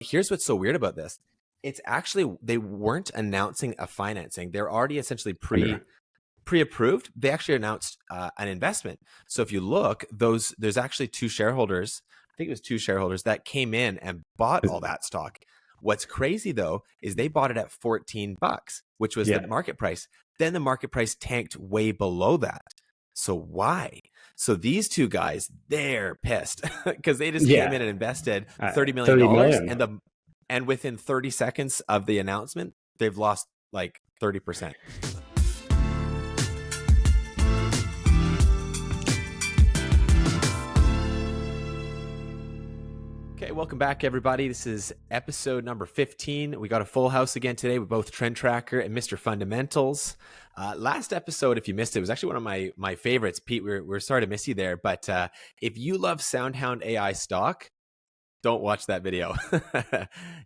here's what's so weird about this. It's actually, they weren't announcing a financing. They're already essentially pre-approved. They actually announced an investment. So if you look, there's actually two shareholders, I think it was two shareholders that came in and bought all that stock. What's crazy though, is they bought it at $14, which was the market price. Then the market price tanked way below that. So why? So these two guys, they're pissed because they just came in and invested $30 million. And within 30 seconds of the announcement, they've lost like 30%. Okay, welcome back, everybody. This is episode number 15. We got a full house again today with both Trend Tracker and Mr. Fundamentals. Last episode, if you missed it, was actually one of my favorites. Pete, we're sorry to miss you there, but if you love SoundHound AI stock, don't watch that video.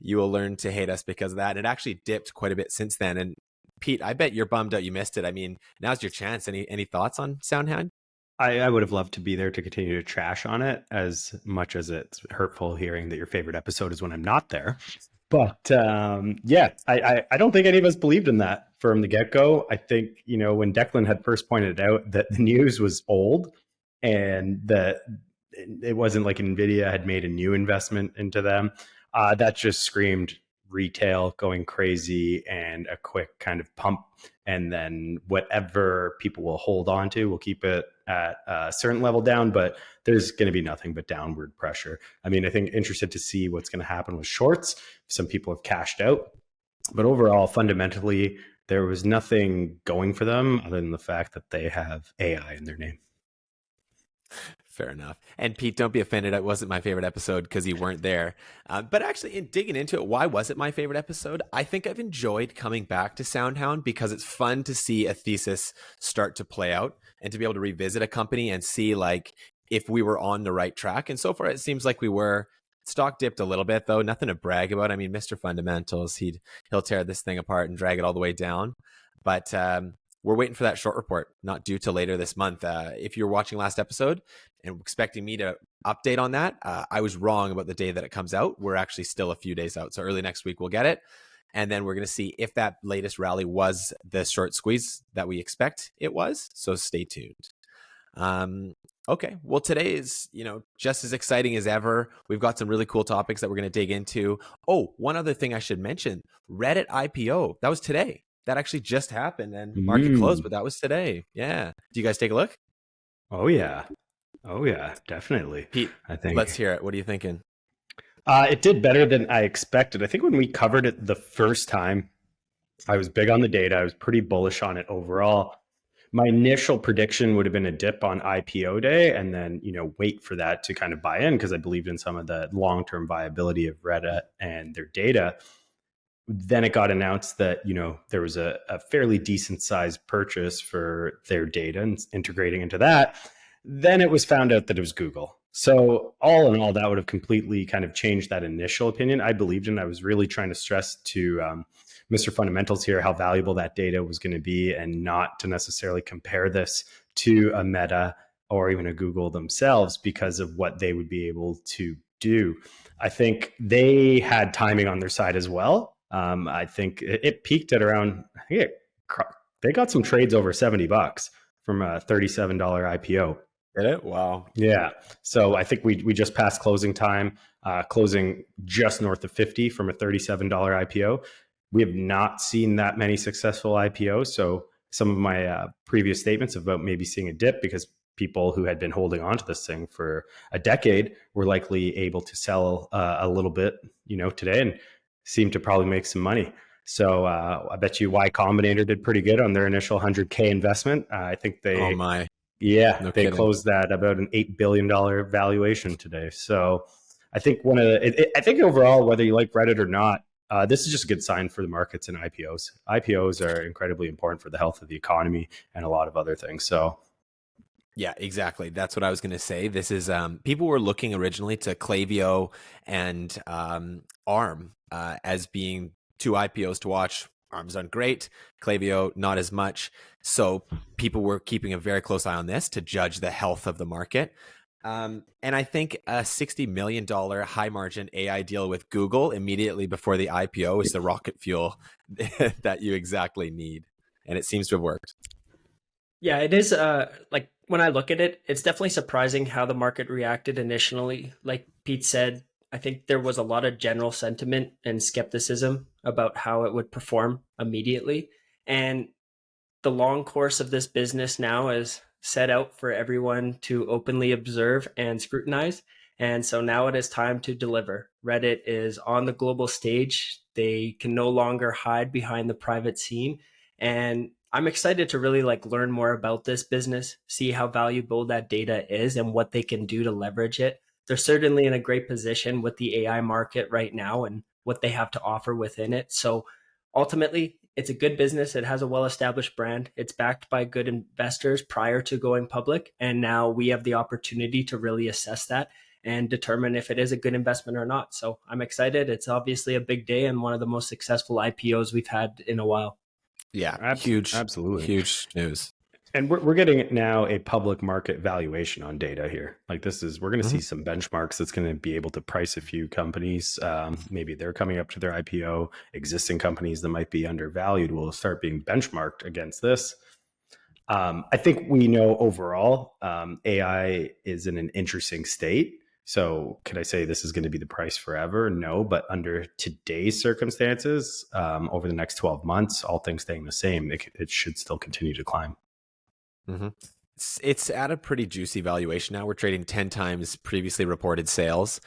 You will learn to hate us because of that. It actually dipped quite a bit since then. And Pete, I bet you're bummed out you missed it. I mean, now's your chance. Any thoughts on SoundHound? I would have loved to be there to continue to trash on it, as much as it's hurtful hearing that your favorite episode is when I'm not there. But I don't think any of us believed in that from the get-go. I think, when Declan had first pointed out that the news was old and that it wasn't like NVIDIA had made a new investment into them, that just screamed retail going crazy and a quick kind of pump. And then whatever people will hold on to, we'll keep it at a certain level down, but there's going to be nothing but downward pressure. I mean, I think interested to see what's going to happen with shorts. Some people have cashed out, but overall, fundamentally, there was nothing going for them other than the fact that they have AI in their name. Fair enough. And Pete, don't be offended. It wasn't my favorite episode because you weren't there. But actually, in digging into it, why was it my favorite episode? I think I've enjoyed coming back to SoundHound because it's fun to see a thesis start to play out and to be able to revisit a company and see like if we were on the right track. And so far, it seems like we were. Stock dipped a little bit, though. Nothing to brag about. I mean, Mr. Fundamentals, he'll tear this thing apart and drag it all the way down. But we're waiting for that short report, not due till later this month. If you're watching last episode and expecting me to update on that, I was wrong about the day that it comes out. We're actually still a few days out. So early next week, we'll get it. And then we're going to see if that latest rally was the short squeeze that we expect it was. So stay tuned. Okay. Well, today is, just as exciting as ever. We've got some really cool topics that we're going to dig into. Oh, one other thing I should mention, Reddit IPO. That was today. That actually just happened and market closed, but that was today. Yeah. Do you guys take a look? Oh yeah, definitely. Pete, I think. Let's hear it. What are you thinking? It did better than I expected. I think when we covered it the first time, I was big on the data. I was pretty bullish on it overall. My initial prediction would have been a dip on IPO day and then, wait for that to kind of buy in because I believed in some of the long-term viability of Reddit and their data. Then it got announced that, there was a fairly decent sized purchase for their data and integrating into that. Then it was found out that it was Google. So all in all, that would have completely kind of changed that initial opinion. I believed in. I was really trying to stress to Mr. Fundamentals here how valuable that data was going to be and not to necessarily compare this to a Meta or even a Google themselves because of what they would be able to do. I think they had timing on their side as well. I think it peaked at around, they got some trades over $70 from a $37 IPO. Did it? Wow. Yeah. So I think we just passed closing time, closing just north of 50 from a $37 IPO. We have not seen that many successful IPOs. So some of my previous statements about maybe seeing a dip because people who had been holding on to this thing for a decade were likely able to sell a little bit, today and seem to probably make some money. So I bet you Y Combinator did pretty good on their initial 100K investment. I think they, no kidding. Closed that about an $8 billion valuation today. So I think I think overall, whether you like Reddit or not, this is just a good sign for the markets and IPOs. IPOs are incredibly important for the health of the economy and a lot of other things. So yeah, exactly. That's what I was going to say. This is people were looking originally to Klaviyo and ARM as being two IPOs to watch. ARM's done great, Klaviyo not as much. So people were keeping a very close eye on this to judge the health of the market. And I think a $60 million high margin AI deal with Google immediately before the IPO is the rocket fuel that you exactly need. And it seems to have worked. Yeah, it is. Like when I look at it, it's definitely surprising how the market reacted initially. Like Pete said, I think there was a lot of general sentiment and skepticism about how it would perform immediately. And the long course of this business now is set out for everyone to openly observe and scrutinize. And so now it is time to deliver. Reddit is on the global stage. They can no longer hide behind the private scene. And I'm excited to really like learn more about this business, see how valuable that data is and what they can do to leverage it. They're certainly in a great position with the AI market right now and what they have to offer within it. So ultimately, it's a good business. It has a well-established brand. It's backed by good investors prior to going public. And now we have the opportunity to really assess that and determine if it is a good investment or not. So I'm excited. It's obviously a big day and one of the most successful IPOs we've had in a while. Yeah, Absolutely. huge news. And we're getting now a public market valuation on data here. Like we're going to see some benchmarks that's going to be able to price a few companies. Maybe they're coming up to their IPO. Existing companies that might be undervalued will start being benchmarked against this. I think we know overall AI is in an interesting state. So could I say this is going to be the price forever? No, but under today's circumstances, over the next 12 months, all things staying the same, it should still continue to climb. Mm-hmm. It's at a pretty juicy valuation now. We're trading 10 times previously reported sales.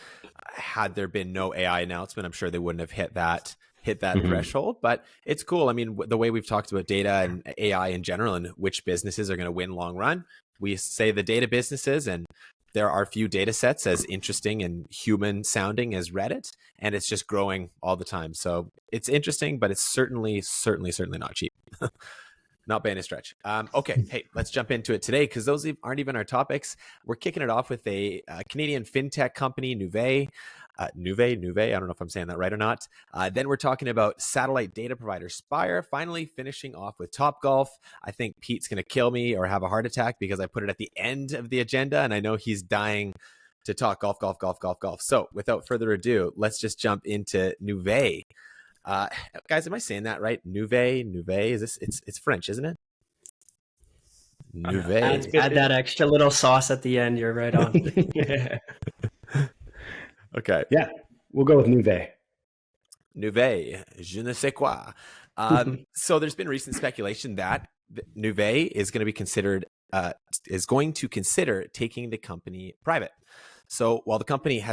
Had there been no AI announcement, I'm sure they wouldn't have hit that threshold, but it's cool. I mean, the way we've talked about data and AI in general and which businesses are going to win long run, we say the data businesses, and there are few data sets as interesting and human sounding as Reddit, and it's just growing all the time. So it's interesting, but it's certainly not cheap. Not by any stretch. Okay, hey, let's jump into it today because those aren't even our topics. We're kicking it off with a Canadian fintech company, Nuvei. Nuvei. I don't know if I'm saying that right or not. Then we're talking about satellite data provider Spire. Finally, finishing off with Topgolf. I think Pete's going to kill me or have a heart attack because I put it at the end of the agenda, and I know he's dying to talk golf. So, without further ado, let's just jump into Nuvei. Guys, am I saying that right? Nuvei. Is this? It's French, isn't it? Nuvei. Add that extra little sauce at the end. You're right on. Okay. Yeah, we'll go with Nuvei. Nuvei. Je ne sais quoi. So there's been recent speculation that Nuvei is going to consider taking the company private. So while the company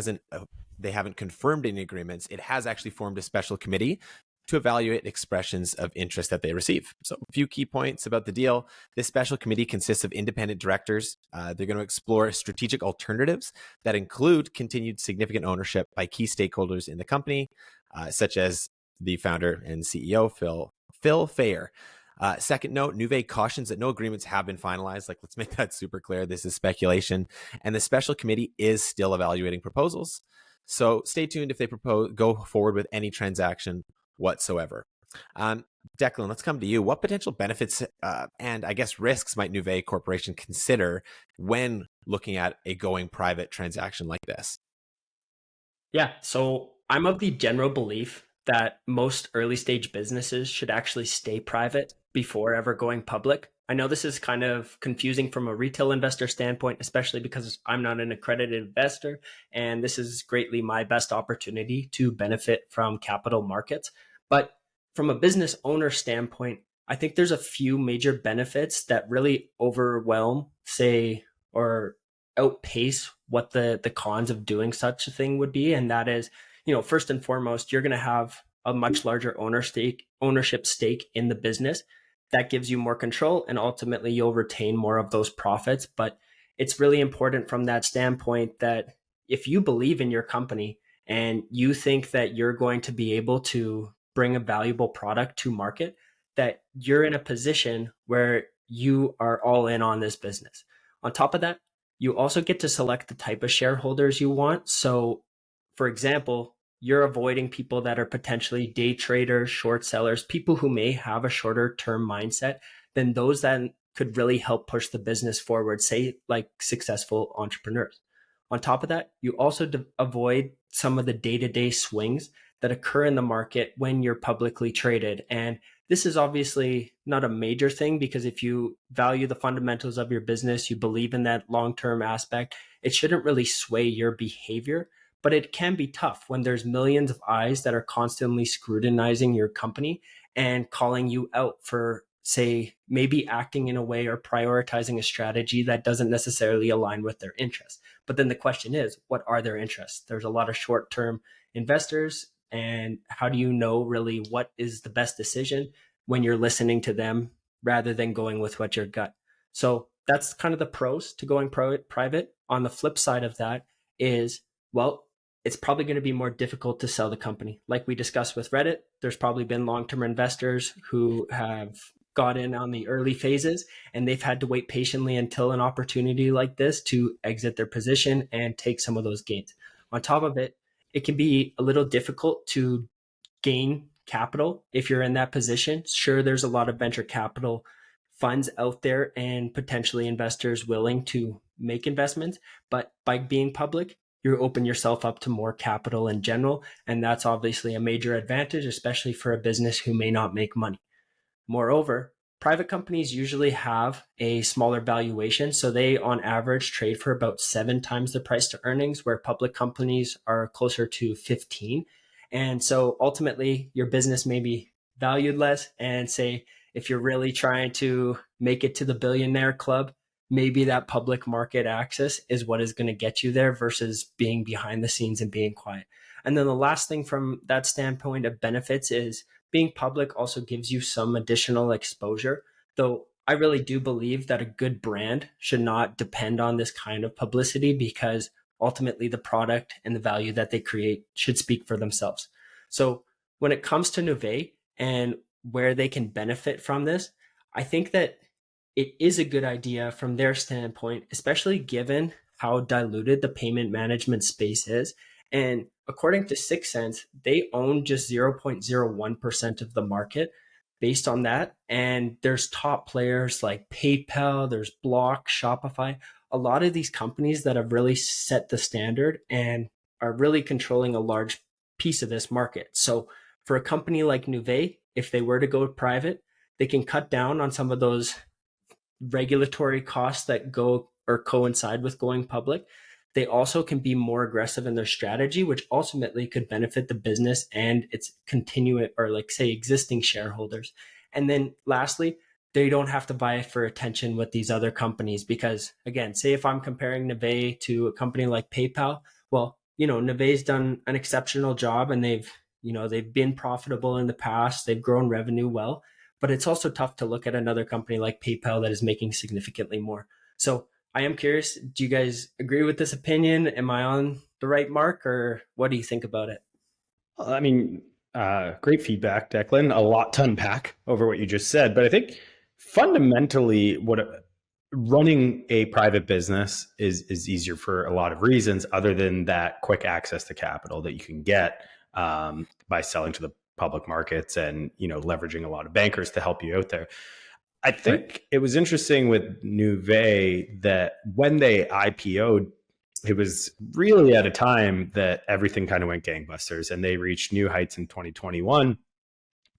they haven't confirmed any agreements, it has actually formed a special committee to evaluate expressions of interest that they receive. So a few key points about the deal. This special committee consists of independent directors. They're going to explore strategic alternatives that include continued significant ownership by key stakeholders in the company, such as the founder and CEO, Phil Fayer. Second note, Nuvei cautions that no agreements have been finalized. Like, let's make that super clear. This is speculation. And the special committee is still evaluating proposals. So stay tuned if they go forward with any transaction whatsoever. Declan, let's come to you. What potential benefits and I guess risks might Nuvei Corporation consider when looking at a going private transaction like this? Yeah, so I'm of the general belief that most early stage businesses should actually stay private before ever going public. I know this is kind of confusing from a retail investor standpoint, especially because I'm not an accredited investor, and this is greatly my best opportunity to benefit from capital markets. But from a business owner standpoint, I think there's a few major benefits that really overwhelm, say, or outpace what the cons of doing such a thing would be. And that is, first and foremost, you're going to have a much larger ownership stake in the business. That gives you more control, and ultimately you'll retain more of those profits. But it's really important from that standpoint that if you believe in your company and you think that you're going to be able to bring a valuable product to market, that you're in a position where you are all in on this business. On top of that, you also get to select the type of shareholders you want. So, for example, you're avoiding people that are potentially day traders, short sellers, people who may have a shorter term mindset than those that could really help push the business forward, say like successful entrepreneurs. On top of that, you also avoid some of the day-to-day swings that occur in the market when you're publicly traded. And this is obviously not a major thing, because if you value the fundamentals of your business, you believe in that long-term aspect, it shouldn't really sway your behavior. But it can be tough when there's millions of eyes that are constantly scrutinizing your company and calling you out for, say, maybe acting in a way or prioritizing a strategy that doesn't necessarily align with their interests. But then the question is, what are their interests? There's a lot of short-term investors, and how do you know really what is the best decision when you're listening to them rather than going with what your gut? So that's kind of the pros to going private. On the flip side of that is, well, it's probably going to be more difficult to sell the company. Like we discussed with Reddit, there's probably been long-term investors who have got in on the early phases, and they've had to wait patiently until an opportunity like this to exit their position and take some of those gains. On top of it, it can be a little difficult to gain capital if you're in that position. Sure, there's a lot of venture capital funds out there and potentially investors willing to make investments, but by being public, you open yourself up to more capital in general. And that's obviously a major advantage, especially for a business who may not make money. Moreover, private companies usually have a smaller valuation. So they on average trade for about 7 times the price to earnings, where public companies are closer to 15. And so ultimately your business may be valued less. And say, if you're really trying to make it to the billionaire club, maybe that public market access is what is going to get you there versus being behind the scenes and being quiet. And then the last thing from that standpoint of benefits is being public also gives you some additional exposure. Though I really do believe that a good brand should not depend on this kind of publicity, because ultimately the product and the value that they create should speak for themselves. So when it comes to Nuvei and where they can benefit from this, I think that it is a good idea from their standpoint, especially given how diluted the payment management space is. And according to Sixth Sense, they own just 0.01% of the market based on that. And there's top players like PayPal, there's Block, Shopify, a lot of these companies that have really set the standard and are really controlling a large piece of this market. So for a company like Nuvei, if they were to go private, they can cut down on some of those regulatory costs that go or coincide with going public. They also can be more aggressive in their strategy, which ultimately could benefit the business and its continuing or like say existing shareholders. And then lastly, they don't have to vie for attention with these other companies, because again, say if I'm comparing Nuvei to a company like PayPal, well, Nuvei's done an exceptional job and they've been profitable in the past. They've grown revenue well. But it's also tough to look at another company like PayPal that is making significantly more. So I am curious, do you guys agree with this opinion? Am I on the right mark, or what do you think about it? I mean, great feedback, Declan. A lot to unpack over what you just said. But I think fundamentally, running a private business is easier for a lot of reasons, other than that quick access to capital that you can get by selling to the public markets and leveraging a lot of bankers to help you out there. I think It was interesting with Nuvei that when they IPO'd, it was really at a time that everything kind of went gangbusters, and they reached new heights in 2021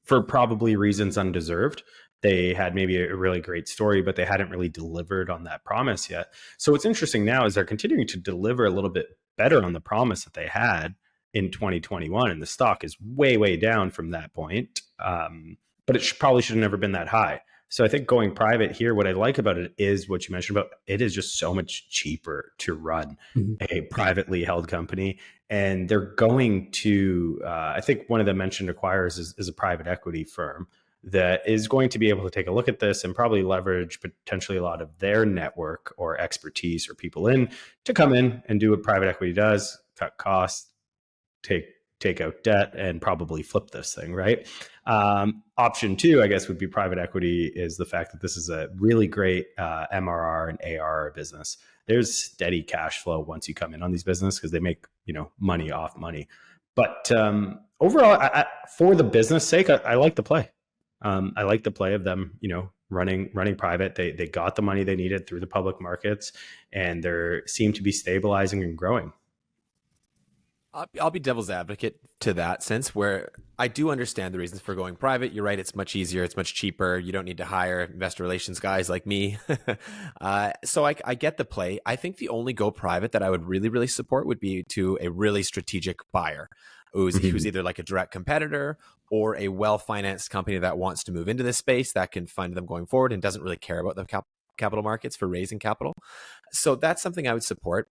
for probably reasons undeserved. They had maybe a really great story, but they hadn't really delivered on that promise yet. So what's interesting now is they're continuing to deliver a little bit better on the promise that they had in 2021, and the stock is way, way down from that point. But it probably should have never been that high. So I think going private here, what I like about it is what you mentioned about it is just so much cheaper to run a privately held company. And they're going to, I think one of the mentioned acquirers is a private equity firm that is going to be able to take a look at this and probably leverage potentially a lot of their network or expertise or people in to come in and do what private equity does, cut costs, take out debt, and probably flip this thing, right? Option 2, I guess, would be private equity, is the fact that this is a really great MRR and ARR business. There's steady cash flow once you come in on these businesses because they make money off money. But overall, for the business sake, I like the play. I like the play of them, running private. They got the money they needed through the public markets, and they seem to be stabilizing and growing. I'll be devil's advocate to that sense, where I do understand the reasons for going private. You're right. It's much easier. It's much cheaper. You don't need to hire investor relations guys like me. So I get the play. I think the only go private that I would really, really support would be to a really strategic buyer who's either like a direct competitor or a well-financed company that wants to move into this space that can fund them going forward and doesn't really care about the capital markets for raising capital. So that's something I would support.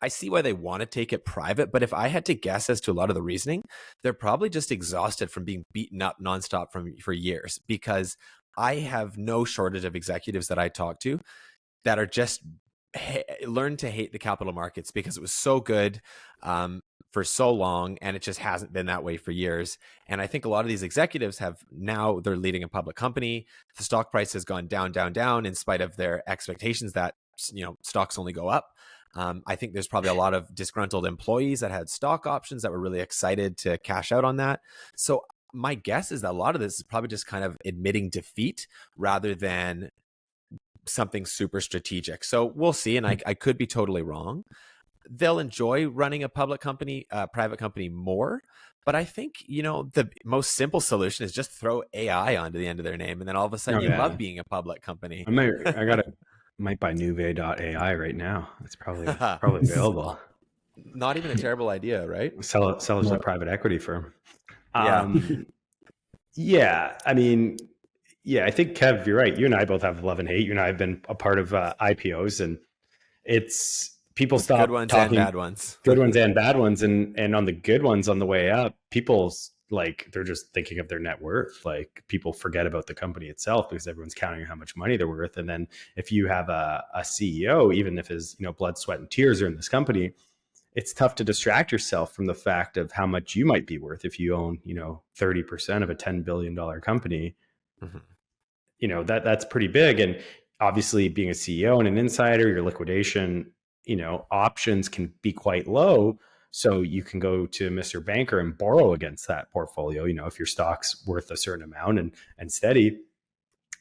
I see why they want to take it private, but if I had to guess as to a lot of the reasoning, they're probably just exhausted from being beaten up nonstop for years, because I have no shortage of executives that I talk to that are just learned to hate the capital markets because it was so good for so long, and it just hasn't been that way for years. And I think a lot of these executives they're leading a public company. The stock price has gone down, down, down in spite of their expectations that, stocks only go up. I think there's probably a lot of disgruntled employees that had stock options that were really excited to cash out on that. So my guess is that a lot of this is probably just kind of admitting defeat rather than something super strategic. So we'll see. And I could be totally wrong. They'll enjoy running a private company more. But I think, the most simple solution is just throw AI onto the end of their name. And then all of a sudden love being a public company. Might buy Nuvei.ai right now. It's probably available. Not even a terrible idea, right? Sell it to a private equity firm. Yeah. I think, Kev, you're right. You and I both have love and hate. You and I have been a part of IPOs, and it's people stop good ones talking, and bad ones. Good ones and bad ones. And on the good ones on the way up, people's they're just thinking of their net worth. Like, people forget about the company itself because everyone's counting how much money they're worth. And then if you have a CEO, even if his blood, sweat, and tears are in this company, it's tough to distract yourself from the fact of how much you might be worth if you own 30% of a $10 billion company. That's pretty big. And obviously, being a CEO and an insider, your liquidation options can be quite low. So you can go to Mr. Banker and borrow against that portfolio, if your stock's worth a certain amount and steady.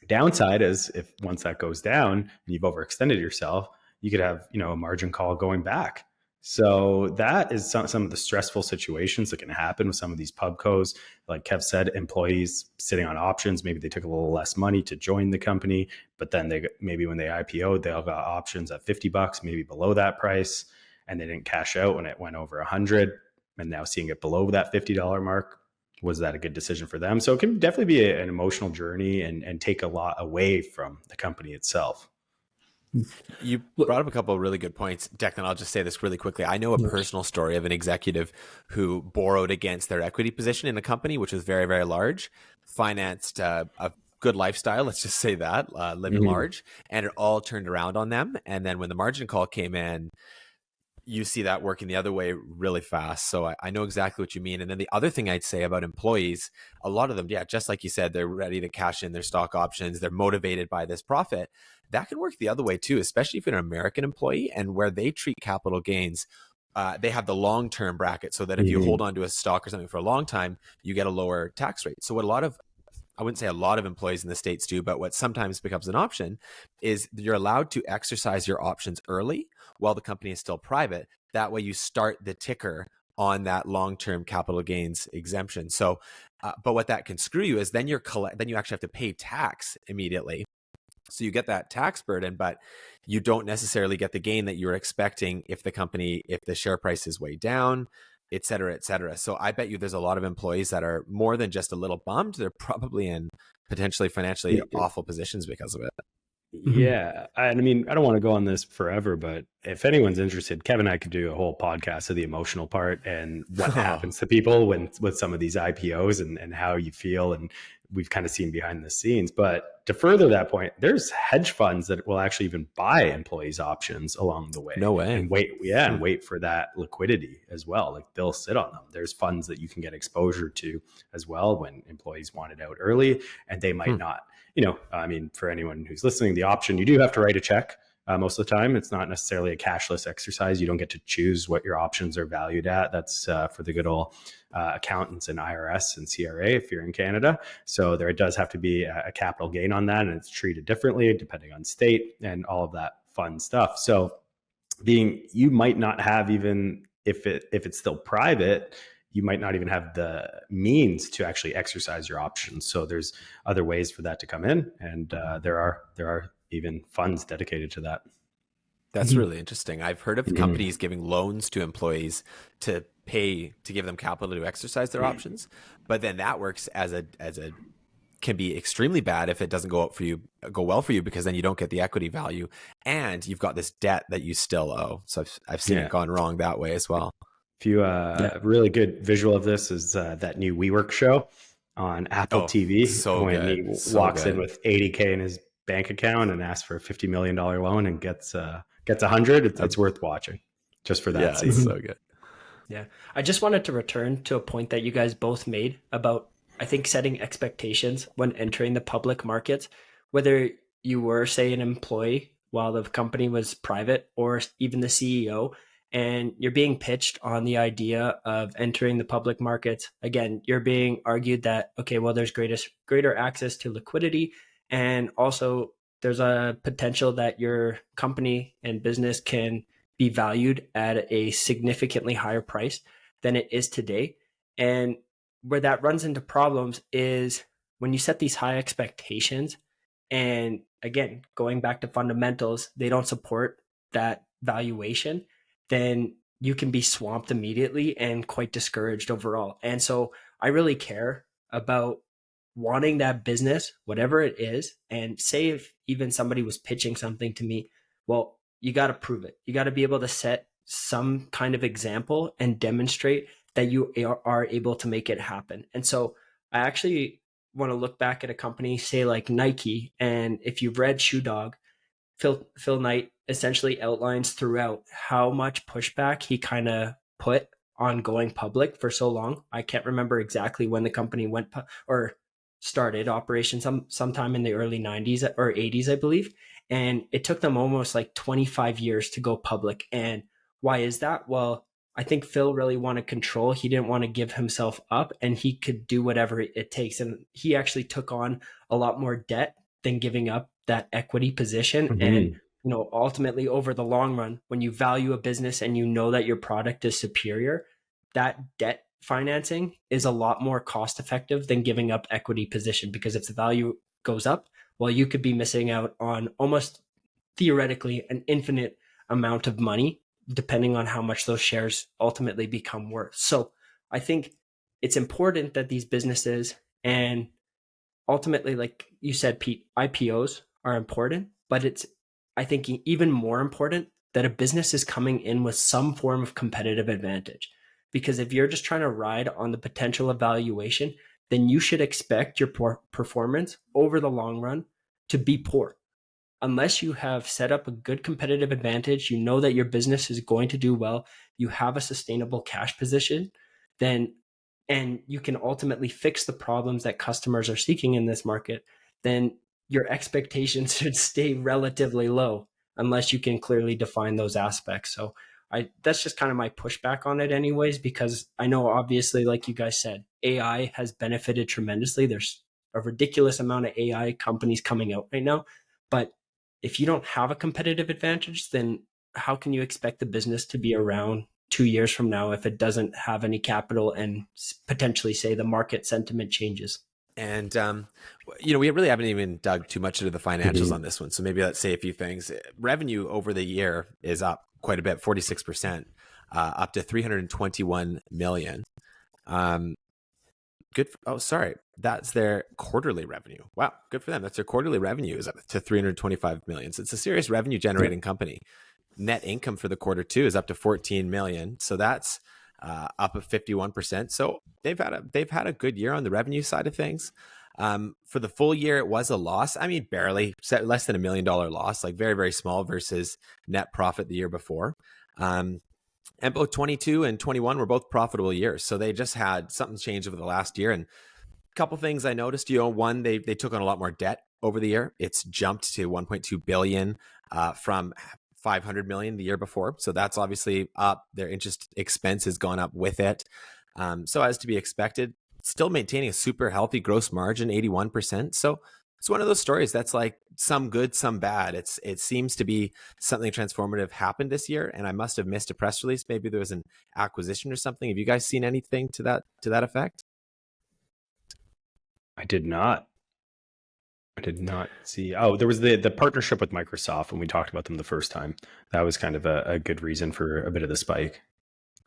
Downside is, if once that goes down and you've overextended yourself, you could have, a margin call going back. So that is some of the stressful situations that can happen with some of these pubcos. Like Kev said, employees sitting on options, maybe they took a little less money to join the company, but then maybe when they IPO'd, they all got options at $50, maybe below that price, and they didn't cash out when it went over 100, and now seeing it below that $50 mark. Was that a good decision for them? So it can definitely be an emotional journey and take a lot away from the company itself. You brought up a couple of really good points, Declan. I'll just say this really quickly. I know a personal story of an executive who borrowed against their equity position in a company, which was very, very large, financed a good lifestyle, let's just say that, living large, and it all turned around on them. And then when the margin call came in, you see that working the other way really fast. So I know exactly what you mean. And then the other thing I'd say about employees, a lot of them, just like you said, they're ready to cash in their stock options. They're motivated by this profit. That can work the other way too, especially if you're an American employee, and where they treat capital gains. They have the long-term bracket, so that if you hold on to a stock or something for a long time, you get a lower tax rate. So what I wouldn't say a lot of employees in the States do, but what sometimes becomes an option is you're allowed to exercise your options early while the company is still private. That way you start the ticker on that long-term capital gains exemption. So, but what that can screw you is then you actually have to pay tax immediately. So you get that tax burden, but you don't necessarily get the gain that you were expecting if the share price is way down, et cetera, et cetera. So I bet you there's a lot of employees that are more than just a little bummed. They're probably in potentially financially awful positions because of it. Yeah. I mean, I don't want to go on this forever, but if anyone's interested, Kev and I could do a whole podcast of the emotional part and what happens to people with some of these IPOs and how you feel. And we've kind of seen behind the scenes. But to further that point, there's hedge funds that will actually even buy employees options along the way. No way. And wait for that liquidity as well. Like, they'll sit on them. There's funds that you can get exposure to as well when employees want it out early, and they might not. I mean, for anyone who's listening, the option, you do have to write a check most of the time. It's not necessarily a cashless exercise. You don't get to choose what your options are valued at. That's for the good old accountants and IRS and CRA if you're in Canada. So there does have to be a capital gain on that, and it's treated differently depending on state and all of that fun stuff. So you might not have, even if it's still private, you might not even have the means to actually exercise your options. So there's other ways for that to come in, and there are even funds dedicated to that. That's really interesting. I've heard of companies giving loans to employees to give them capital to exercise their options, but then that works as a can be extremely bad if it doesn't go well for you, because then you don't get the equity value and you've got this debt that you still owe. So I've seen it gone wrong that way as well. A really good visual of this is that new WeWork show on Apple TV. So when good. He walks in with $80K in his bank account and asks for a $50 million loan and gets 100. It's worth watching just for that. Yeah, it's so good. Yeah. I just wanted to return to a point that you guys both made about, I think, setting expectations when entering the public markets, whether you were, say, an employee while the company was private, or even the CEO, and you're being pitched on the idea of entering the public markets. Again, you're being argued that, okay, well, there's greater access to liquidity, and also there's a potential that your company and business can be valued at a significantly higher price than it is today. And where that runs into problems is when you set these high expectations, and again, going back to fundamentals, they don't support that valuation, then you can be swamped immediately and quite discouraged overall. And so I really care about wanting that business, whatever it is. And say if even somebody was pitching something to me, well, you got to prove it. You got to be able to set some kind of example and demonstrate that you are able to make it happen. And so I actually want to look back at a company, say like Nike. And if you've read Shoe Dog, Phil Knight essentially outlines throughout how much pushback he kind of put on going public for so long. I can't remember exactly when the company went or started operations, sometime in the early 90s or 80s, I believe. And it took them almost like 25 years to go public. And why is that? Well, I think Phil really wanted control. He didn't want to give himself up, and he could do whatever it takes. And he actually took on a lot more debt than giving up that equity position. And, ultimately over the long run, when you value a business and you know that your product is superior, that debt financing is a lot more cost effective than giving up equity position, because if the value goes up, well, you could be missing out on almost theoretically an infinite amount of money, depending on how much those shares ultimately become worth. So I think it's important that these businesses, and ultimately, like you said, Pete, IPOs are important, but it's, I think, even more important that a business is coming in with some form of competitive advantage. Because if you're just trying to ride on the potential of valuation, then you should expect your performance over the long run to be poor. Unless you have set up a good competitive advantage, you know that your business is going to do well, you have a sustainable cash position, then, and you can ultimately fix the problems that customers are seeking in this market, then your expectations should stay relatively low unless you can clearly define those aspects. So that's just kind of my pushback on it anyways, because I know obviously, like you guys said, AI has benefited tremendously. There's a ridiculous amount of AI companies coming out right now, but if you don't have a competitive advantage, then how can you expect the business to be around 2 years from now if it doesn't have any capital and potentially, say, the market sentiment changes? And, we really haven't even dug too much into the financials on this one. So maybe let's say a few things. Revenue over the year is up quite a bit, 46%, up to 321 million. That's their quarterly revenue. Wow, good for them. That's their quarterly revenue is up to 325 million. So it's a serious revenue generating company. Net income for the quarter too is up to 14 million. So that's up of 51%. So they've had a good year on the revenue side of things. For the full year, it was a loss. I mean, barely, less than $1 million loss, like very, very small versus net profit the year before. And both 22 and 21 were both profitable years. So they just had something change over the last year. And couple things I noticed. One, they took on a lot more debt over the year. It's jumped to 1.2 billion from 500 million the year before. So that's obviously up. Their interest expense has gone up with it. So as to be expected, still maintaining a super healthy gross margin, 81%. So it's one of those stories that's like some good, some bad. It seems to be something transformative happened this year, and I must have missed a press release. Maybe there was an acquisition or something. Have you guys seen anything to that effect? I did not. I did not see. Oh, there was the partnership with Microsoft when we talked about them the first time. That was kind of a good reason for a bit of the spike.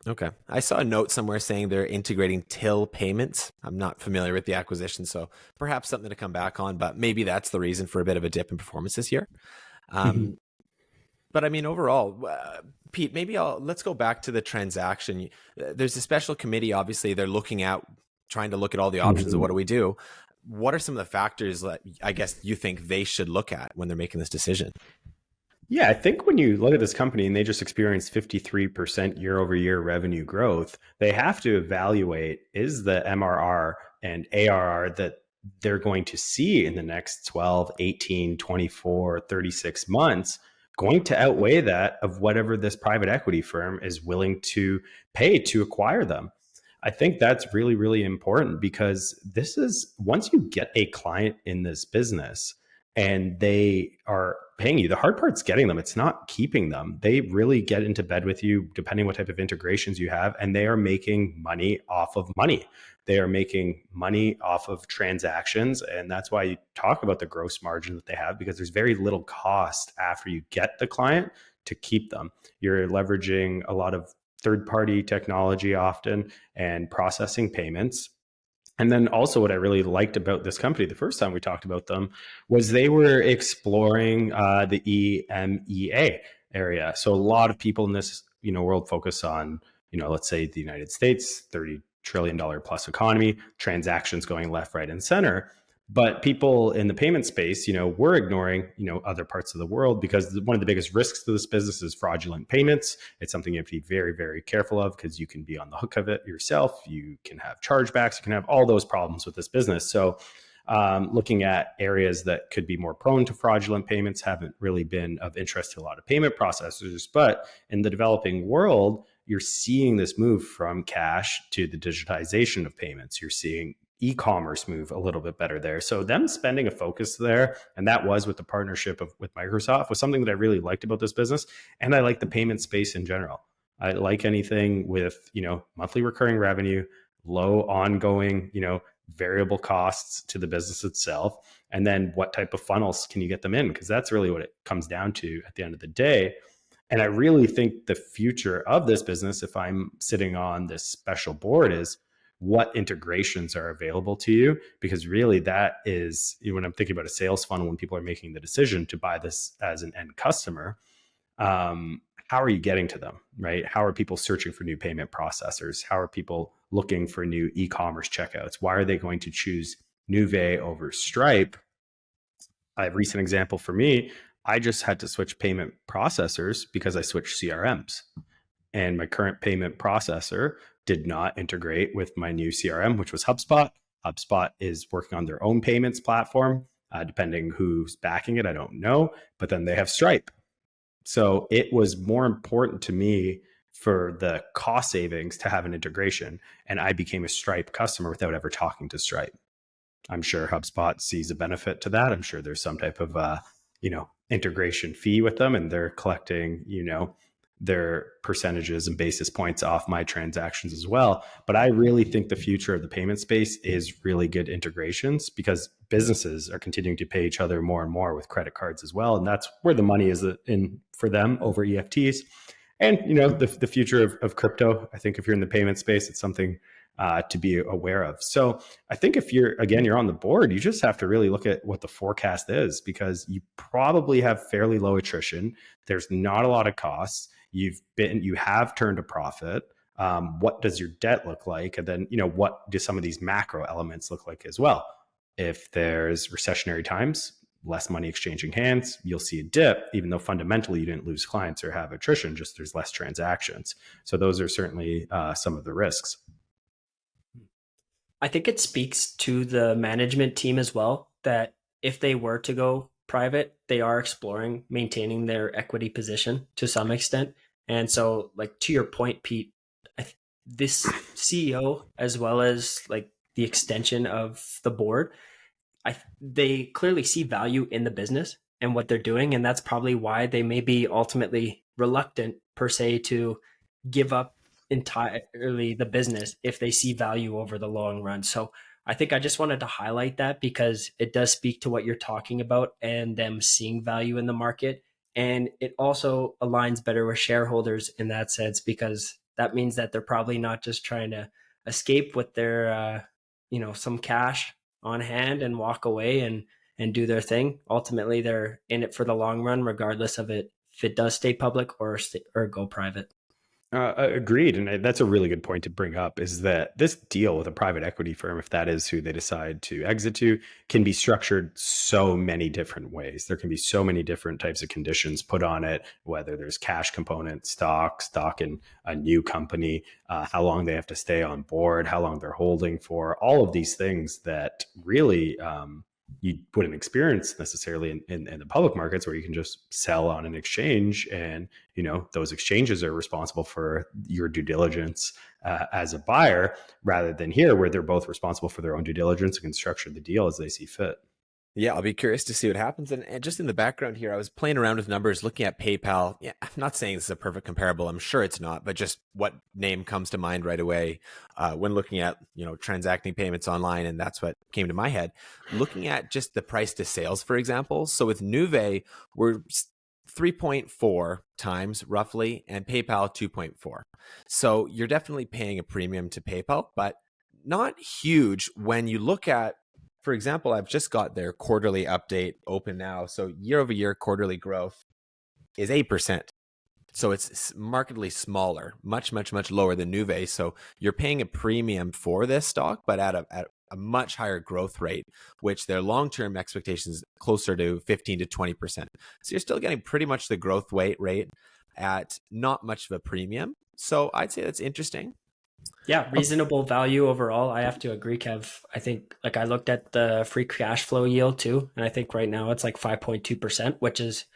Okay. I saw a note somewhere saying they're integrating till payments. I'm not familiar with the acquisition, so perhaps something to come back on, but maybe that's the reason for a bit of a dip in performance this year. But I mean, overall, Pete, maybe let's go back to the transaction. There's a special committee, obviously, they're trying to look at all the options of what do we do. What are some of the factors that I guess you think they should look at when they're making this decision? Yeah, I think when you look at this company and they just experienced 53% year over year revenue growth, they have to evaluate, is the MRR and ARR that they're going to see in the next 12, 18, 24, 36 months going to outweigh that of whatever this private equity firm is willing to pay to acquire them. I think that's really, really important because this is, once you get a client in this business and they are paying you, the hard part's getting them. It's not keeping them. They really get into bed with you, depending what type of integrations you have, and they are making money off of money. They are making money off of transactions. And that's why you talk about the gross margin that they have, because there's very little cost after you get the client to keep them. You're leveraging a lot of third-party technology often and processing payments. And then also what I really liked about this company the first time we talked about them was they were exploring the EMEA area. So a lot of people in this world focus on, let's say the United States, $30 trillion plus economy, transactions going left, right, and center. But people in the payment space, we're ignoring, other parts of the world because one of the biggest risks to this business is fraudulent payments. It's something you have to be very, very careful of because you can be on the hook of it yourself. You can have chargebacks. You can have all those problems with this business. So looking at areas that could be more prone to fraudulent payments haven't really been of interest to a lot of payment processors. But in the developing world, you're seeing this move from cash to the digitization of payments. You're seeing e-commerce move a little bit better there. So them spending a focus there, and that was with the partnership with Microsoft, was something that I really liked about this business. And I like the payment space in general. I like anything with, monthly recurring revenue, low ongoing, variable costs to the business itself. And then what type of funnels can you get them in? Because that's really what it comes down to at the end of the day. And I really think the future of this business, if I'm sitting on this special board, is what integrations are available to you, because really that is, when I'm thinking about a sales funnel, when people are making the decision to buy this as an end customer, how are you getting to them, right? How are people searching for new payment processors? How are people looking for new e-commerce checkouts? Why are they going to choose Nuvei over Stripe? I have a recent example for me. I just had to switch payment processors because I switched CRMs, and my current payment processor did not integrate with my new CRM, which was HubSpot. HubSpot is working on their own payments platform, depending who's backing it, I don't know. But then they have Stripe. So it was more important to me for the cost savings to have an integration. And I became a Stripe customer without ever talking to Stripe. I'm sure HubSpot sees a benefit to that. I'm sure there's some type of, integration fee with them, and they're collecting, their percentages and basis points off my transactions as well. But I really think the future of the payment space is really good integrations, because businesses are continuing to pay each other more and more with credit cards as well. And that's where the money is in for them over EFTs. And, the future of crypto, I think if you're in the payment space, it's something to be aware of. So I think if you're on the board, you just have to really look at what the forecast is, because you probably have fairly low attrition. There's not a lot of costs. You have turned a profit. What does your debt look like? And then, what do some of these macro elements look like as well? If there's recessionary times, less money exchanging hands, you'll see a dip, even though fundamentally you didn't lose clients or have attrition, just there's less transactions. So those are certainly some of the risks. I think it speaks to the management team as well that if they were to go private, they are exploring maintaining their equity position to some extent. And so, like to your point, Pete, this CEO as well as like the extension of the board, they clearly see value in the business and what they're doing, and that's probably why they may be ultimately reluctant per se to give up entirely the business if they see value over the long run. So I think I just wanted to highlight that because it does speak to what you're talking about and them seeing value in the market. And it also aligns better with shareholders in that sense, because that means that they're probably not just trying to escape with their, some cash on hand and walk away and do their thing. Ultimately, they're in it for the long run, regardless of it if it does stay public or go private. Agreed. And that's a really good point to bring up, is that this deal with a private equity firm, if that is who they decide to exit to, can be structured so many different ways. There can be so many different types of conditions put on it, whether there's cash component, stock in a new company, how long they have to stay on board, how long they're holding for, all of these things that really you wouldn't experience necessarily in the public markets, where you can just sell on an exchange, and those exchanges are responsible for your due diligence as a buyer, rather than here where they're both responsible for their own due diligence and can structure the deal as they see fit. Yeah, I'll be curious to see what happens. And just in the background here, I was playing around with numbers, looking at PayPal. Yeah, I'm not saying this is a perfect comparable. I'm sure it's not, but just what name comes to mind right away when looking at, transacting payments online. And that's what came to my head. Looking at just the price to sales, for example. So with Nuvei, we're 3.4 times roughly, and PayPal 2.4. So you're definitely paying a premium to PayPal, but not huge when you look at, for example, I've just got their quarterly update open now. So year over year quarterly growth is 8%. So it's markedly smaller, much, much, much lower than Nuvei. So you're paying a premium for this stock, but at a much higher growth rate, which their long-term expectations closer to 15 to 20%. So you're still getting pretty much the growth rate at not much of a premium. So I'd say that's interesting. Yeah, reasonable value overall. I have to agree, Kev. I think I looked at the free cash flow yield too, and I think right now it's 5.2%, which is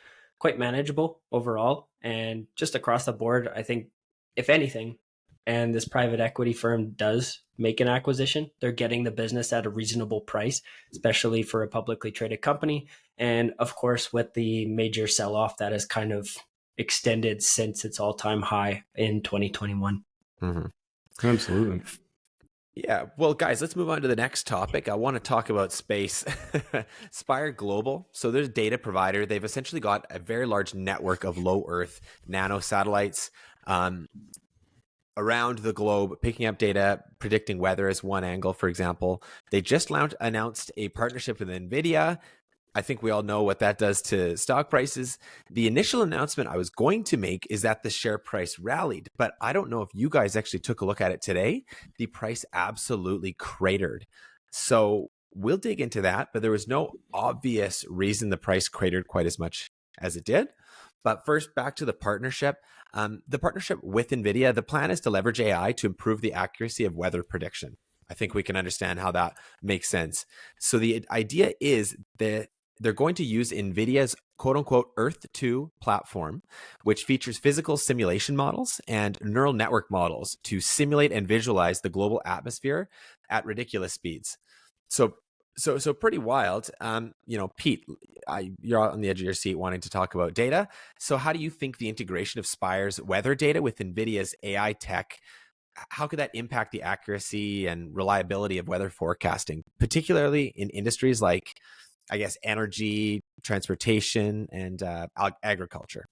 quite manageable overall. And just across the board, I think if anything, and this private equity firm does make an acquisition, they're getting the business at a reasonable price, especially for a publicly traded company. And of course, with the major sell-off that has kind of extended since its all-time high in 2021. Mm-hmm. Absolutely. Yeah. Well, guys, let's move on to the next topic. I want to talk about space. Spire Global. So there's a data provider. They've essentially got a very large network of low Earth nano satellites around the globe, picking up data, predicting weather as one angle, for example. They just announced a partnership with NVIDIA. I think we all know what that does to stock prices. The initial announcement I was going to make is that the share price rallied, but I don't know if you guys actually took a look at it today. The price absolutely cratered. So we'll dig into that, but there was no obvious reason the price cratered quite as much as it did. But first, back to the partnership. The partnership with NVIDIA, the plan is to leverage AI to improve the accuracy of weather prediction. I think we can understand how that makes sense. So the idea is that they're going to use NVIDIA's quote unquote Earth 2 platform, which features physical simulation models and neural network models to simulate and visualize the global atmosphere at ridiculous speeds. So pretty wild. Pete, you're on the edge of your seat wanting to talk about data. So how do you think the integration of Spire's weather data with NVIDIA's AI tech, how could that impact the accuracy and reliability of weather forecasting, particularly in industries like, I guess, energy, transportation, and agriculture?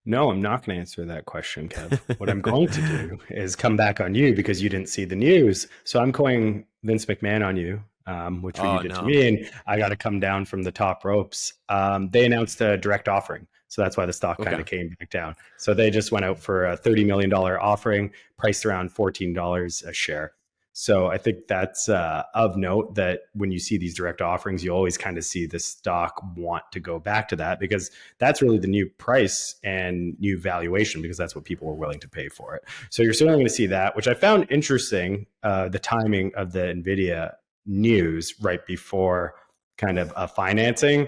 No, I'm not going to answer that question, Kev. What I'm going to do is come back on you because you didn't see the news. So I'm going Vince McMahon on you, which you did to me, and I got to come down from the top ropes. They announced a direct offering. So that's why the stock kind of came back down. So they just went out for a $30 million offering, priced around $14 a share. So I think that's of note, that when you see these direct offerings, you always kind of see the stock want to go back to that, because that's really the new price and new valuation, because that's what people are willing to pay for it. So you're certainly going to see that, which I found interesting, the timing of the NVIDIA news right before kind of a financing.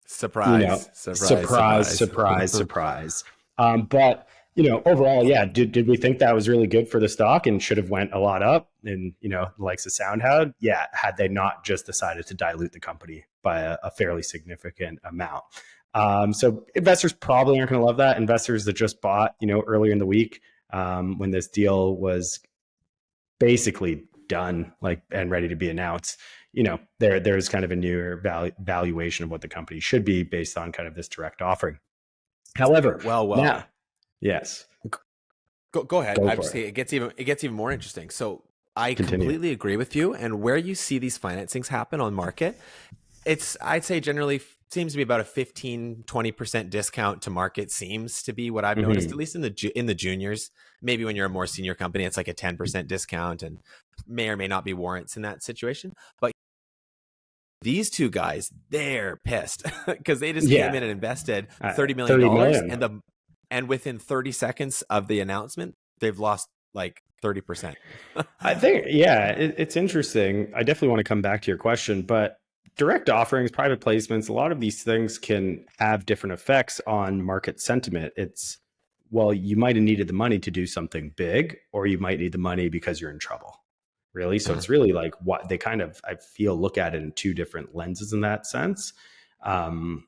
Surprise, Surprise. But overall, yeah, did we think that was really good for the stock and should have went a lot up? And the likes of SoundHound, yeah, had they not just decided to dilute the company by a fairly significant amount. So investors probably aren't going to love that. Investors that just bought, earlier in the week, when this deal was basically done, and ready to be announced, there's kind of a newer valuation of what the company should be based on kind of this direct offering. However, well, now, yes, go ahead. Go I for just it. say it gets even more interesting. So I Continue. completely agree with you. And where you see these financings happen on market, I'd say generally seems to be about a 15-20% discount to market, seems to be what I've noticed, at least in the juniors. Maybe when you're a more senior company, it's like a 10% discount, and may or may not be warrants in that situation. But these two guys, they're pissed because they just came in and invested $30 million, and within 30 seconds of the announcement, they've lost like 30%. I think, yeah, it's interesting. I definitely want to come back to your question, but direct offerings, private placements, a lot of these things can have different effects on market sentiment. Well, you might have needed the money to do something big, or you might need the money because you're in trouble. Really. So it's really like what they kind of, I feel, look at it in two different lenses in that sense. The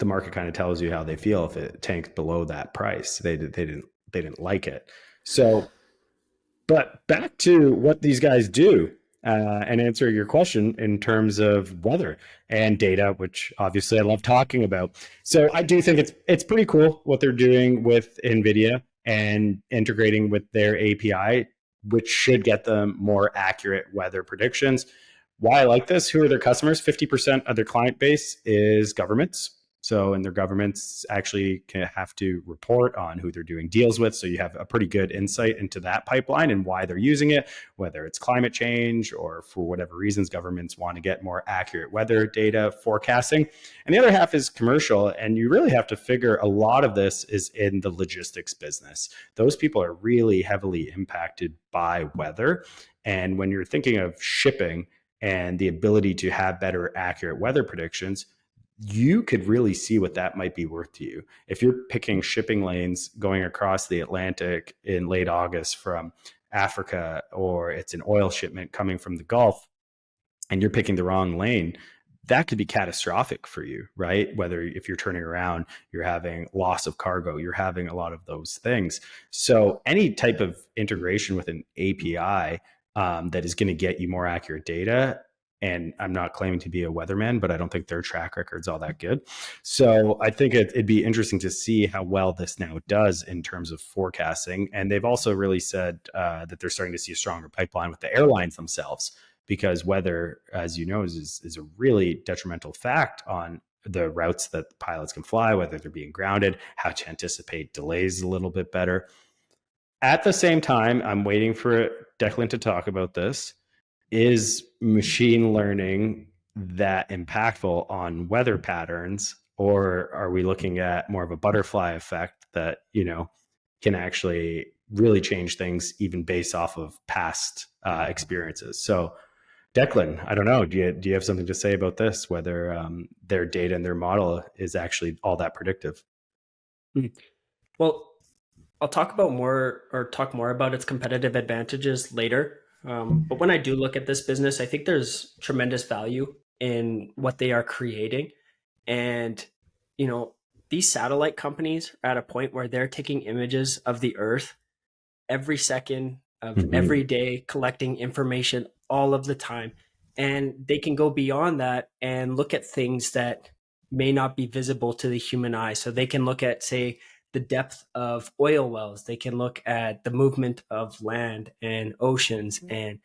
market kind of tells you how they feel if it tanks below that price. They didn't like it. So, but back to what these guys do, and answer your question in terms of weather and data, which obviously I love talking about. So I do think it's pretty cool what they're doing with NVIDIA and integrating with their API, which should get them more accurate weather predictions. Why I like this: who are their customers? 50% of their client base is governments. So, and their governments actually can have to report on who they're doing deals with. So you have a pretty good insight into that pipeline and why they're using it, whether it's climate change or for whatever reasons governments want to get more accurate weather data forecasting. And the other half is commercial. And you really have to figure a lot of this is in the logistics business. Those people are really heavily impacted by weather. And when you're thinking of shipping and the ability to have better accurate weather predictions, you could really see what that might be worth to you. If you're picking shipping lanes going across the Atlantic in late August from Africa, or it's an oil shipment coming from the Gulf, and you're picking the wrong lane, that could be catastrophic for you, right? Whether if you're turning around, you're having loss of cargo, you're having a lot of those things. So any type of integration with an API that is going to get you more accurate data. And I'm not claiming to be a weatherman, but I don't think their track record's all that good. So I think it'd be interesting to see how well this now does in terms of forecasting. And they've also really said that they're starting to see a stronger pipeline with the airlines themselves, because weather, as you know, is a really detrimental fact on the routes that the pilots can fly, whether they're being grounded, how to anticipate delays a little bit better. At the same time, I'm waiting for Declan to talk about this. Is machine learning that impactful on weather patterns, or are we looking at more of a butterfly effect that, can actually really change things even based off of past experiences? So Declan, I don't know, do you have something to say about this, whether their data and their model is actually all that predictive? Well, I'll talk more about its competitive advantages later. But when I do look at this business, I think there's tremendous value in what they are creating. And, these satellite companies are at a point where they're taking images of the Earth every second of every day, collecting information all of the time. And they can go beyond that and look at things that may not be visible to the human eye. So they can look at, say, the depth of oil wells. They can look at the movement of land and oceans. And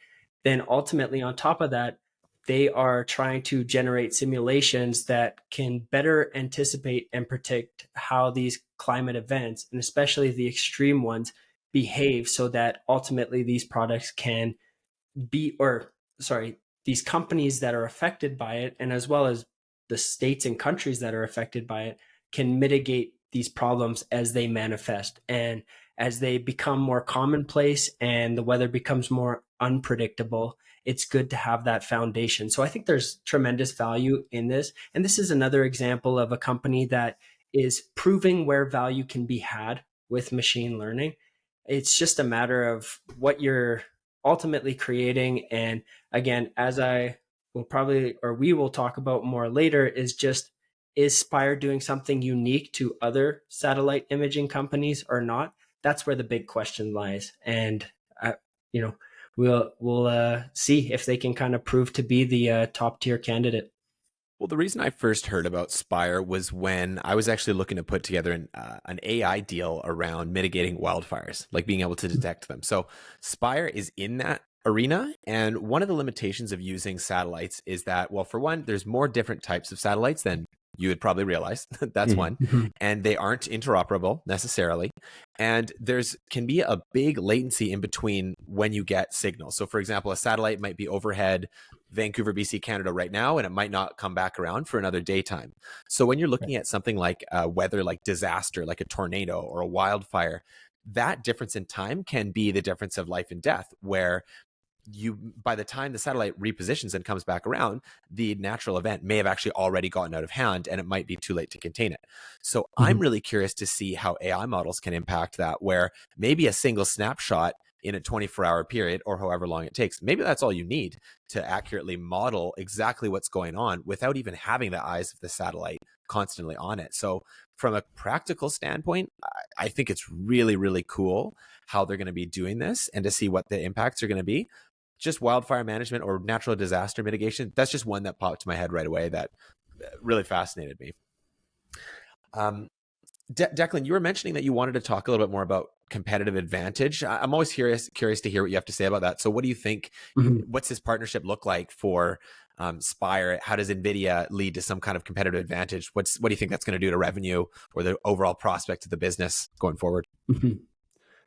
then ultimately, on top of that, they are trying to generate simulations that can better anticipate and predict how these climate events, and especially the extreme ones, behave, so that ultimately these products can these companies that are affected by it, and as well as the states and countries that are affected by it, can mitigate these problems as they manifest and as they become more commonplace and the weather becomes more unpredictable. It's good to have that foundation. So I think there's tremendous value in this. And this is another example of a company that is proving where value can be had with machine learning. It's just a matter of what you're ultimately creating. And again, as I will probably, or we will talk about more later, is Spire doing something unique to other satellite imaging companies or not? That's where the big question lies. And, we'll see if they can kind of prove to be the top tier candidate. Well, the reason I first heard about Spire was when I was actually looking to put together an AI deal around mitigating wildfires, like being able to detect them. So Spire is in that arena. And one of the limitations of using satellites is that, well, for one, there's more different types of satellites than you would probably realize. That's one. And they aren't interoperable necessarily. And can be a big latency in between when you get signals. So for example, a satellite might be overhead Vancouver, BC, Canada right now, and it might not come back around for another daytime. So when you're looking at something like weather, like disaster, like a tornado or a wildfire, that difference in time can be the difference of life and death, where by the time the satellite repositions and comes back around, the natural event may have actually already gotten out of hand and it might be too late to contain it. So I'm really curious to see how AI models can impact that, where maybe a single snapshot in a 24-hour period or however long it takes, maybe that's all you need to accurately model exactly what's going on without even having the eyes of the satellite constantly on it. So from a practical standpoint, I think it's really, really cool how they're going to be doing this and to see what the impacts are going to be. Just wildfire management or natural disaster mitigation, that's just one that popped to my head right away that really fascinated me. Declan, you were mentioning that you wanted to talk a little bit more about competitive advantage. I'm always curious to hear what you have to say about that. So what do you think, what's this partnership look like for Spire? How does NVIDIA lead to some kind of competitive advantage? What do you think that's going to do to revenue or the overall prospect of the business going forward?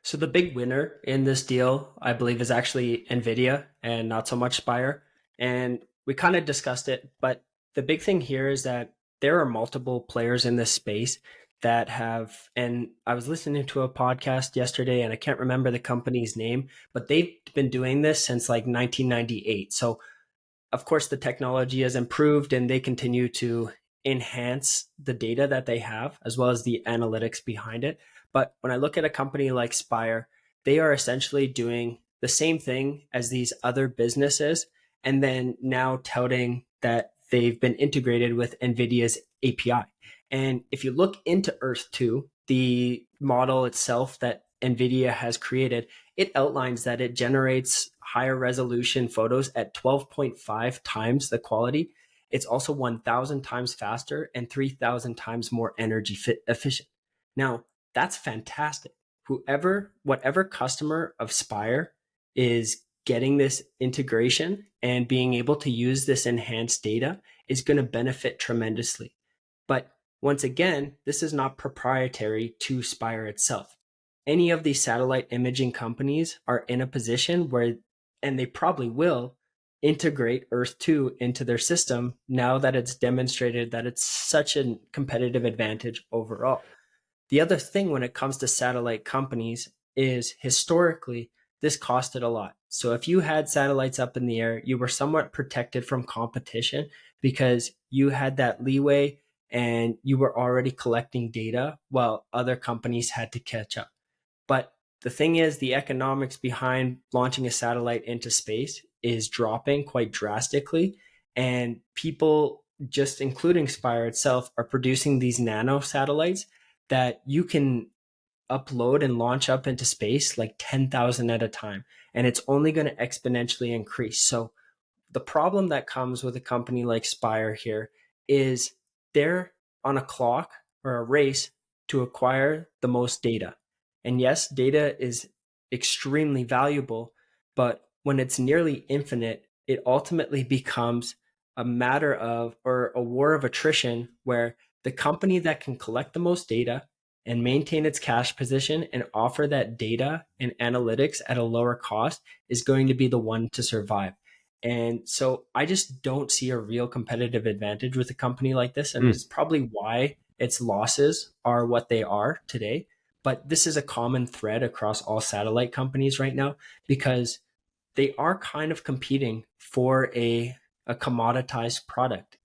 So the big winner in this deal, I believe, is actually NVIDIA and not so much Spire. And we kind of discussed it, but the big thing here is that there are multiple players in this space that have, and I was listening to a podcast yesterday and I can't remember the company's name, but they've been doing this since like 1998. So of course the technology has improved and they continue to enhance the data that they have as well as the analytics behind it. But when I look at a company like Spire, they are essentially doing the same thing as these other businesses, and then now touting that they've been integrated with NVIDIA's API. And if you look into Earth 2, the model itself that NVIDIA has created, it outlines that it generates higher resolution photos at 12.5 times the quality. It's also 1,000 times faster and 3,000 times more energy efficient. Now, that's fantastic. Whatever customer of Spire is getting this integration and being able to use this enhanced data is going to benefit tremendously. But once again, this is not proprietary to Spire itself. Any of these satellite imaging companies are in a position where, and they probably will, integrate Earth 2 into their system now that it's demonstrated that it's such a competitive advantage overall. The other thing when it comes to satellite companies is historically, this costed a lot. So if you had satellites up in the air, you were somewhat protected from competition because you had that leeway and you were already collecting data while other companies had to catch up. But the thing is, the economics behind launching a satellite into space is dropping quite drastically. And people, just including Spire itself, are producing these nano satellites that you can upload and launch up into space like 10,000 at a time. And it's only going to exponentially increase. So the problem that comes with a company like Spire here is they're on a clock or a race to acquire the most data. And yes, data is extremely valuable, but when it's nearly infinite, it ultimately becomes a matter of, or a war of attrition, where the company that can collect the most data and maintain its cash position and offer that data and analytics at a lower cost is going to be the one to survive. And so I just don't see a real competitive advantage with a company like this. And it's probably why its losses are what they are today. But this is a common thread across all satellite companies right now, because they are kind of competing for a commoditized product.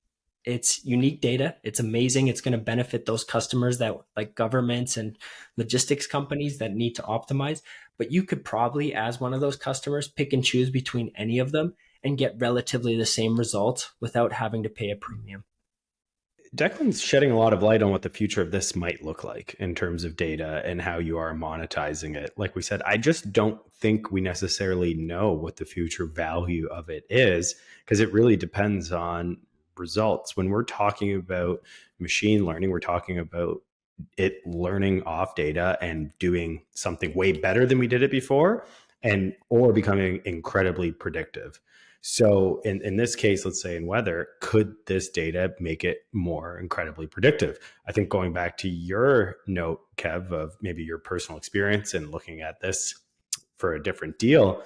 It's unique data. It's amazing. It's going to benefit those customers that, like governments and logistics companies, that need to optimize. But you could probably, as one of those customers, pick and choose between any of them and get relatively the same results without having to pay a premium. Declan's shedding a lot of light on what the future of this might look like in terms of data and how you are monetizing it. Like we said, I just don't think we necessarily know what the future value of it is, because it really depends on results. When we're talking about machine learning, we're talking about it learning off data and doing something way better than we did it before, and or becoming incredibly predictive. So in this case, let's say in weather, could this data make it more incredibly predictive? I think going back to your note, Kev, of maybe your personal experience and looking at this for a different deal,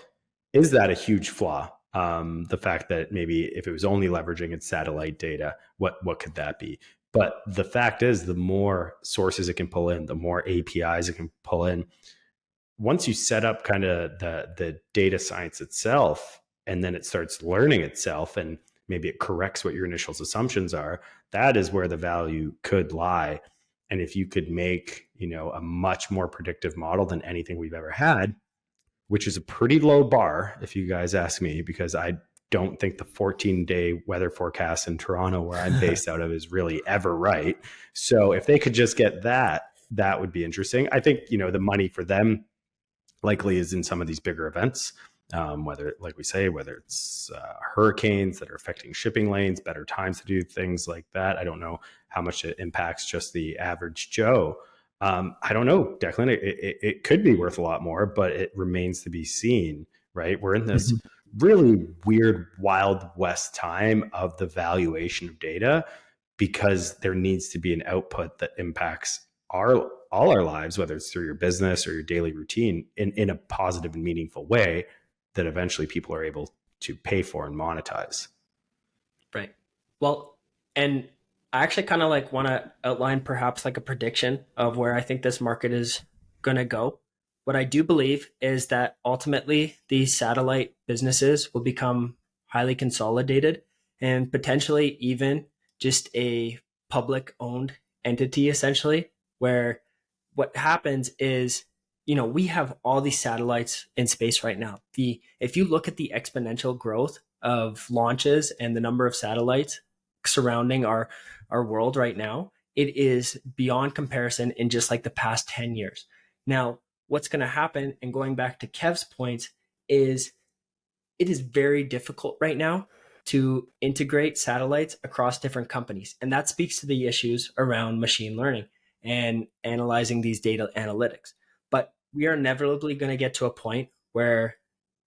is that a huge flaw? The fact that maybe if it was only leveraging its satellite data, what could that be? But the fact is, the more sources it can pull in, the more APIs it can pull in. Once you set up kind of the data science itself, and then it starts learning itself, and maybe it corrects what your initial assumptions are, that is where the value could lie. And if you could make, a much more predictive model than anything we've ever had, which is a pretty low bar, if you guys ask me, because I don't think the 14-day weather forecast in Toronto, where I'm based out of, is really ever right. So if they could just get that, that would be interesting. I think, the money for them likely is in some of these bigger events. Whether, like we say, whether it's hurricanes that are affecting shipping lanes, better times to do things like that. I don't know how much it impacts just the average Joe. I don't know, Declan, it could be worth a lot more, but it remains to be seen, right? We're in this really weird, wild west time of the valuation of data, because there needs to be an output that impacts all our lives, whether it's through your business or your daily routine, in a positive and meaningful way that eventually people are able to pay for and monetize. Right. Well, and I actually kind of want to outline perhaps a prediction of where I think this market is going to go. What I do believe is that ultimately these satellite businesses will become highly consolidated and potentially even just a public owned entity, essentially, where what happens is, we have all these satellites in space right now. If you look at the exponential growth of launches and the number of satellites surrounding our world right now, it is beyond comparison in just the past 10 years. Now, what's going to happen, and going back to Kev's points, is it is very difficult right now to integrate satellites across different companies. And that speaks to the issues around machine learning and analyzing these data analytics. But we are inevitably going to get to a point where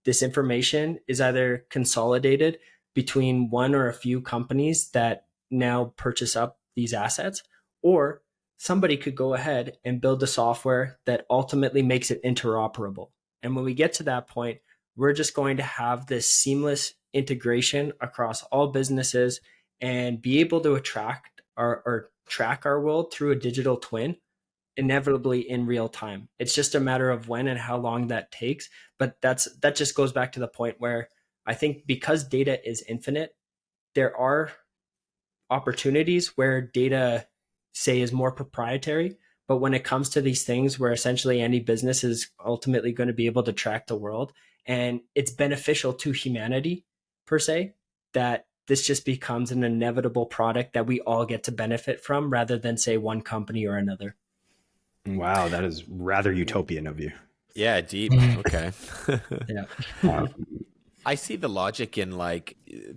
this information is either consolidated between one or a few companies that now purchase up these assets, or somebody could go ahead and build the software that ultimately makes it interoperable. And when we get to that point, we're just going to have this seamless integration across all businesses and be able to attract or track our world through a digital twin, inevitably in real time. It's just a matter of when and how long that takes. But that just goes back to the point where I think, because data is infinite, there are opportunities where data, say, is more proprietary. But when it comes to these things where essentially any business is ultimately going to be able to track the world, and it's beneficial to humanity per se, that this just becomes an inevitable product that we all get to benefit from, rather than, say, one company or another. Wow, that is rather utopian of you. Yeah, deep. Okay. Yeah. I see the logic in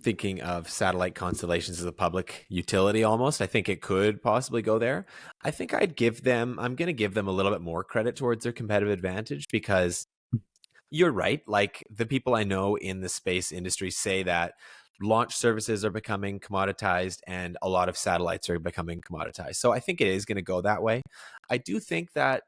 thinking of satellite constellations as a public utility almost. I think it could possibly go there. I think I'm going to give them a little bit more credit towards their competitive advantage, because you're right. The people I know in the space industry say that launch services are becoming commoditized and a lot of satellites are becoming commoditized. So I think it is going to go that way. I do think that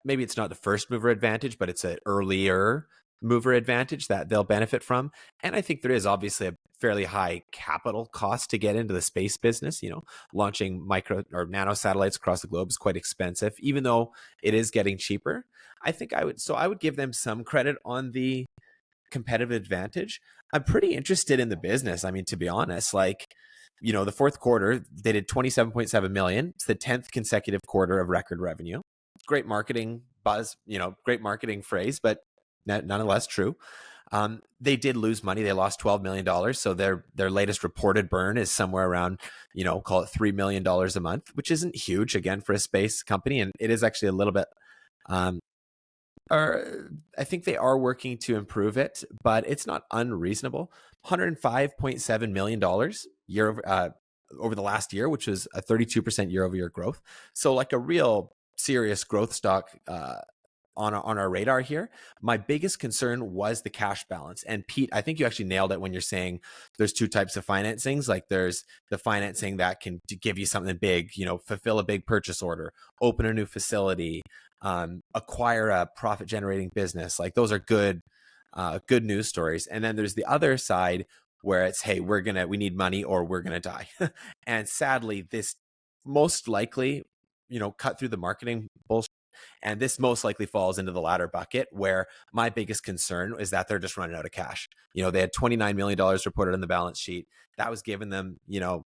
maybe it's not the first mover advantage, but it's an earlier mover advantage that they'll benefit from. And I think there is obviously a fairly high capital cost to get into the space business. You know, launching micro or nano satellites across the globe is quite expensive, even though it is getting cheaper. I think I would give them some credit on the competitive advantage. I'm pretty interested in the business. I mean, to be honest, like, you know, the fourth quarter, they did 27.7 million. It's the 10th consecutive quarter of record revenue. Great marketing buzz, you know, great marketing phrase, but nonetheless true. They did lose money. They lost $12 million. So their latest reported burn is somewhere around, you know, call it $3 million a month, which isn't huge again for a space company. And it is actually a little bit, or I think they are working to improve it, but it's not unreasonable. $105.7 million over the last year, which was a 32% year over year growth. So like a real serious growth stock on our radar here. My biggest concern was the cash balance. And Pete, I think you actually nailed it when you're saying there's two types of financings. Like there's the financing that can give you something big, you know, fulfill a big purchase order, open a new facility, acquire a profit generating business. Like those are good news stories. And then there's the other side where it's, hey, we need money or we're going to die. And sadly, this most likely, you know, cut through the marketing bullshit. And this most likely falls into the latter bucket, where my biggest concern is that they're just running out of cash. You know, they had $29 million reported on the balance sheet. That was giving them, you know,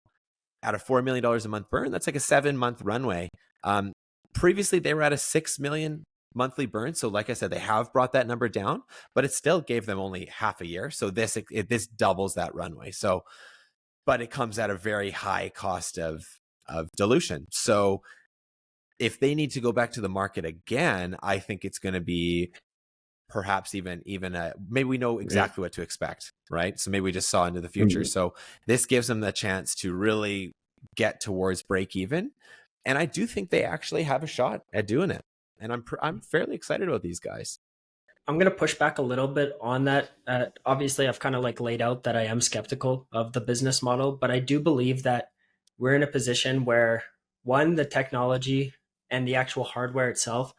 at a $4 million a month burn, that's like a 7-month runway. Previously, they were at a $6 million monthly burn. So like I said, they have brought that number down, but it still gave them only half a year. So this doubles that runway. So, but it comes at a very high cost of dilution. So if they need to go back to the market again, I think it's going to be perhaps even maybe we know exactly what to expect, right? So maybe we just saw into the future. So this gives them the chance to really get towards break even. And I do think they actually have a shot at doing it. And I'm fairly excited about these guys. I'm going to push back a little bit on that. Obviously, I've kind of like laid out that I am skeptical of the business model, but I do believe that we're in a position where, one, the technology and the actual hardware itself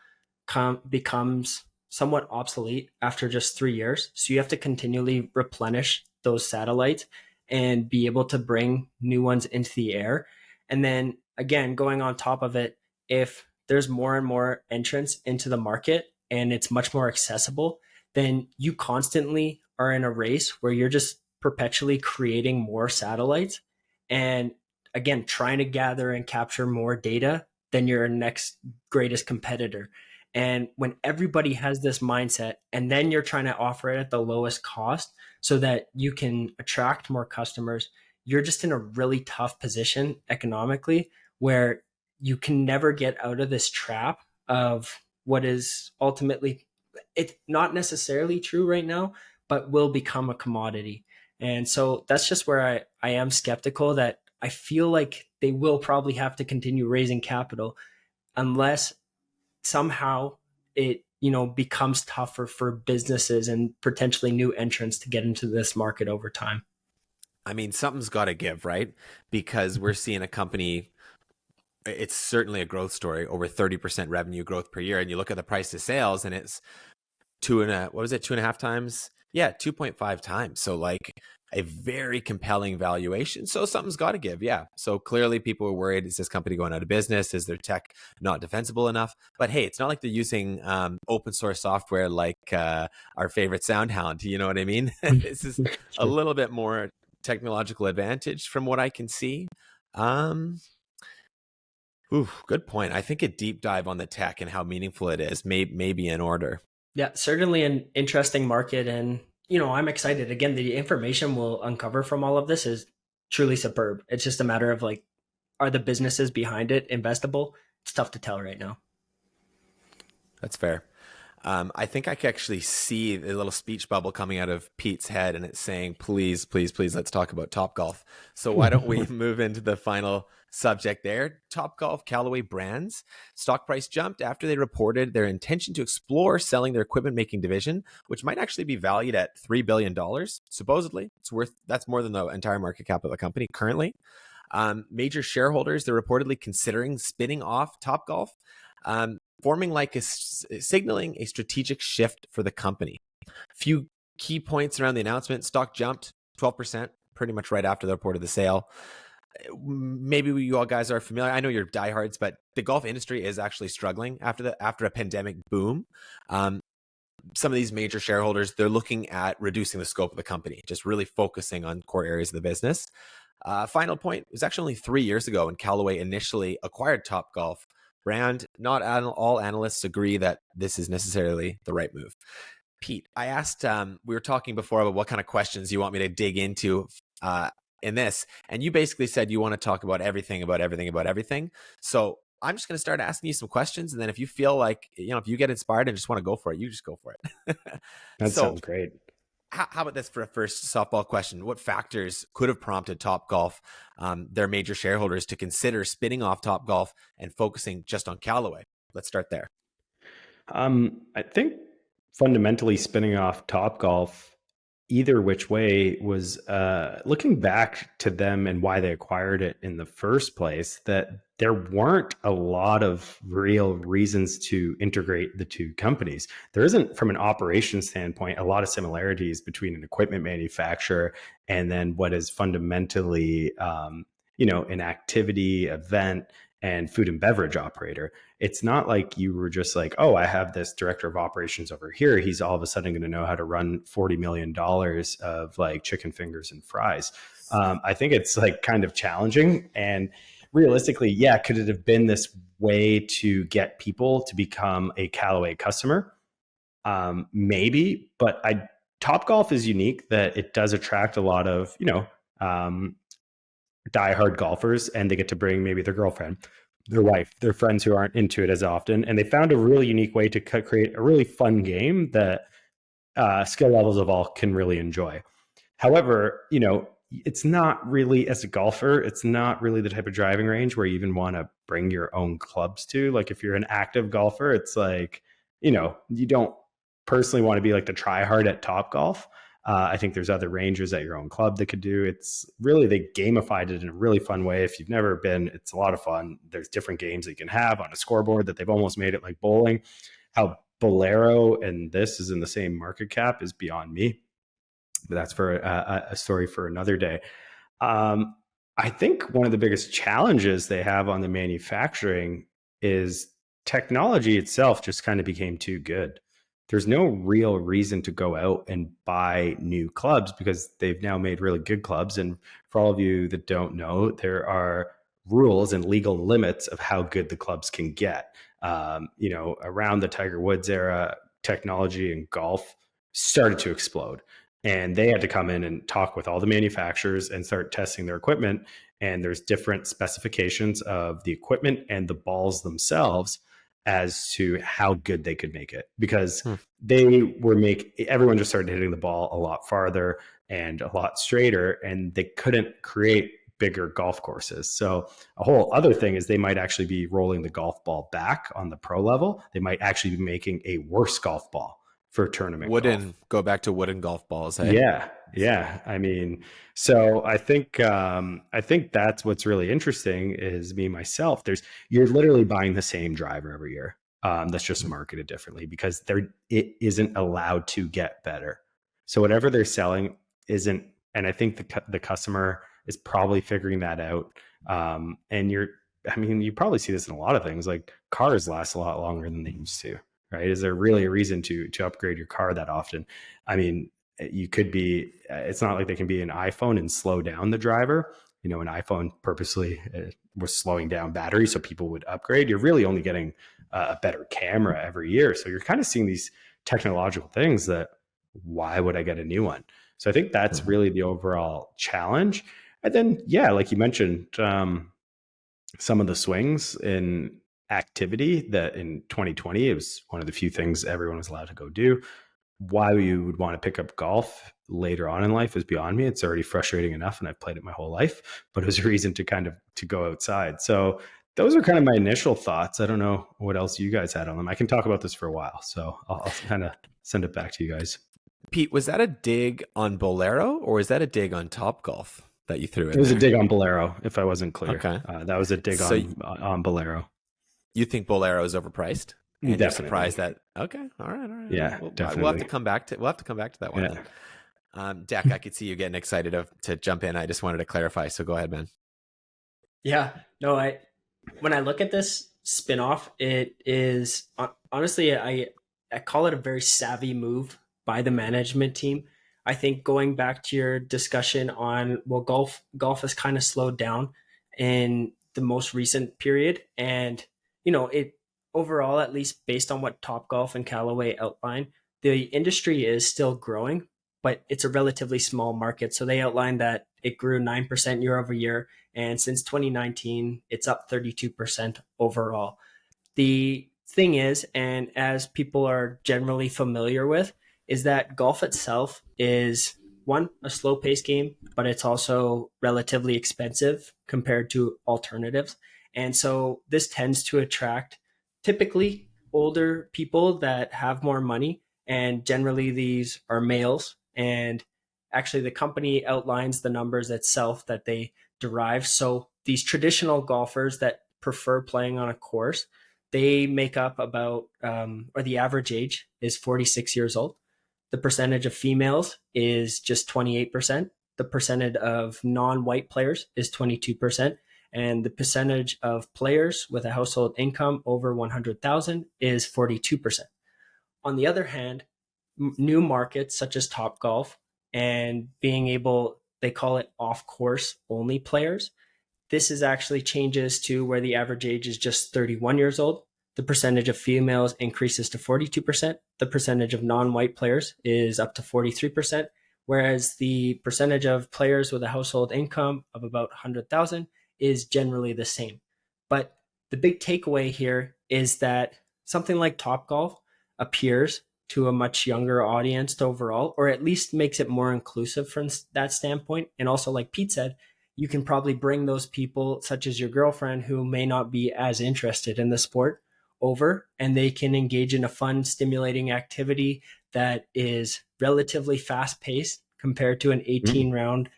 becomes somewhat obsolete after just 3 years. So you have to continually replenish those satellites and be able to bring new ones into the air. And then again, going on top of it, if there's more and more entrants into the market and it's much more accessible, then you constantly are in a race where you're just perpetually creating more satellites and again, trying to gather and capture more data than your next greatest competitor. And when everybody has this mindset and then you're trying to offer it at the lowest cost so that you can attract more customers, you're just in a really tough position economically where you can never get out of this trap of what is ultimately, it's not necessarily true right now, but will become a commodity. And so that's just where I am skeptical that I feel like they will probably have to continue raising capital unless somehow it, you know, becomes tougher for businesses and potentially new entrants to get into this market over time. I mean, something's got to give, right? Because we're seeing a company, it's certainly a growth story, over 30% revenue growth per year. And you look at the price to sales and it's 2.5 times? Yeah, 2.5 times. So like a very compelling valuation. So something's got to give. Yeah. So clearly people are worried. Is this company going out of business? Is their tech not defensible enough? But hey, it's not like they're using open source software like our favorite SoundHound. You know what I mean? This is a little bit more technological advantage from what I can see. Good point. I think a deep dive on the tech and how meaningful it is may be in order. Yeah, certainly an interesting market. And, you know, I'm excited. Again, the information we'll uncover from all of this is truly superb. It's just a matter of like, are the businesses behind it investable? It's tough to tell right now. That's fair. I think I can actually see the little speech bubble coming out of Pete's head, and it's saying, please, please, please, let's talk about Topgolf. So why don't we move into the final subject there? Topgolf Callaway Brands. Stock price jumped after they reported their intention to explore selling their equipment making division, which might actually be valued at $3 billion. Supposedly, that's more than the entire market cap of the company currently. Major shareholders, they're reportedly considering spinning off Topgolf, signaling a strategic shift for the company. Few key points around the announcement: stock jumped 12%, pretty much right after the report of the sale. Maybe you all guys are familiar. I know you're diehards, but the golf industry is actually struggling after a pandemic boom. Some of these major shareholders, they're looking at reducing the scope of the company, just really focusing on core areas of the business. Final point, it was actually only 3 years ago when Callaway initially acquired Topgolf brand. Not all analysts agree that this is necessarily the right move. Pete, I asked, we were talking before about what kind of questions you want me to dig into in this, and you basically said you want to talk about everything. So I'm just going to start asking you some questions, and then if you feel like, if you get inspired and just want to go for it, you just go for it. That sounds great. How about this for a first softball question? What factors could have prompted Topgolf, their major shareholders, to consider spinning off Topgolf and focusing just on Callaway? Let's start there. I think fundamentally spinning off Topgolf, either which way, was looking back to them and why they acquired it in the first place, that there weren't a lot of real reasons to integrate the two companies. There isn't, from an operations standpoint, a lot of similarities between an equipment manufacturer and then what is fundamentally, an activity, event, and food and beverage operator. It's not like you were just like, oh, I have this director of operations over here. He's all of a sudden going to know how to run $40 million of like chicken fingers and fries. I think it's like kind of challenging. And realistically, yeah, could it have been this way to get people to become a Callaway customer? Maybe, but Topgolf is unique that it does attract a lot of, diehard golfers, and they get to bring maybe their girlfriend, their wife, their friends who aren't into it as often. And they found a really unique way to create a really fun game that skill levels of all can really enjoy. However, it's not really, as a golfer, it's not really the type of driving range where you even want to bring your own clubs to. Like if you're an active golfer, it's like, you don't personally want to be like the try hard at Topgolf. I think there's other rangers at your own club that could do. It's really, they gamified it in a really fun way. If you've never been, it's a lot of fun. There's different games that you can have on a scoreboard that they've almost made it like bowling. How Bolero and this is in the same market cap is beyond me. But that's for a story for another day. I think one of the biggest challenges they have on the manufacturing is technology itself just kind of became too good. There's no real reason to go out and buy new clubs because they've now made really good clubs. And for all of you that don't know, there are rules and legal limits of how good the clubs can get. Around the Tiger Woods era, technology in golf started to explode. And they had to come in and talk with all the manufacturers and start testing their equipment. And there's different specifications of the equipment and the balls themselves as to how good they could make it, because everyone just started hitting the ball a lot farther and a lot straighter, and they couldn't create bigger golf courses. So a whole other thing is they might actually be rolling the golf ball back on the pro level. They might actually be making a worse golf ball for tournament golf. Go back to wooden golf balls. Hey? Yeah. I mean, so I think that's what's really interesting is myself. You're literally buying the same driver every year. That's just marketed differently because it isn't allowed to get better. So whatever they're selling isn't, and I think the customer is probably figuring that out. And you probably see this in a lot of things, like cars last a lot longer than they used to. Right? Is there really a reason to upgrade your car that often? I mean, you could be, it's not like they can be an iPhone and slow down the driver. An iPhone purposely was slowing down battery so people would upgrade. You're really only getting a better camera every year. So you're kind of seeing these technological things that, why would I get a new one? So I think that's really the overall challenge. And then, yeah, like you mentioned, some of the swings in activity that in 2020, it was one of the few things everyone was allowed to go do. Why you would want to pick up golf later on in life is beyond me. It's already frustrating enough, and I've played it my whole life, but it was a reason to to go outside. So those are kind of my initial thoughts. I don't know what else you guys had on them. I can talk about this for a while, so I'll kind of send it back to you guys. Pete, was that a dig on Bolero or is that a dig on Topgolf that you threw in? It was a dig on Bolero, if I wasn't clear. Okay. That was a dig on Bolero. You think Bolero is overpriced? And Definitely. You're surprised that. Okay, all right. Yeah, definitely. We'll have to come back to that one. Yeah. Then. Deck, I could see you getting excited to jump in. I just wanted to clarify. So go ahead, man. Yeah, no, when I look at this spinoff, it is honestly, I call it a very savvy move by the management team. I think going back to your discussion on, well, golf has kind of slowed down in the most recent period. And, it overall, at least based on what Topgolf and Callaway outline, the industry is still growing, but it's a relatively small market. So they outlined that it grew 9% year over year. And since 2019, it's up 32% overall. The thing is, and as people are generally familiar with, is that golf itself is a slow paced game, but it's also relatively expensive compared to alternatives. And so this tends to attract typically older people that have more money. And generally these are males. And actually the company outlines the numbers itself that they derive. So these traditional golfers that prefer playing on a course, they make up about, or the average age is 46 years old. The percentage of females is just 28%. The percentage of non-white players is 22%. And the percentage of players with a household income over 100,000 is 42%. On the other hand, new markets such as Topgolf and being able, they call it off-course only players. This is actually changes to where the average age is just 31 years old. The percentage of females increases to 42%. The percentage of non-white players is up to 43%, whereas the percentage of players with a household income of about 100,000 is generally the same. But the big takeaway here is that something like Topgolf appears to a much younger audience overall, or at least makes it more inclusive from that standpoint. And also, like Pete said, you can probably bring those people, such as your girlfriend, who may not be as interested in the sport over, and they can engage in a fun, stimulating activity that is relatively fast paced compared to an 18 round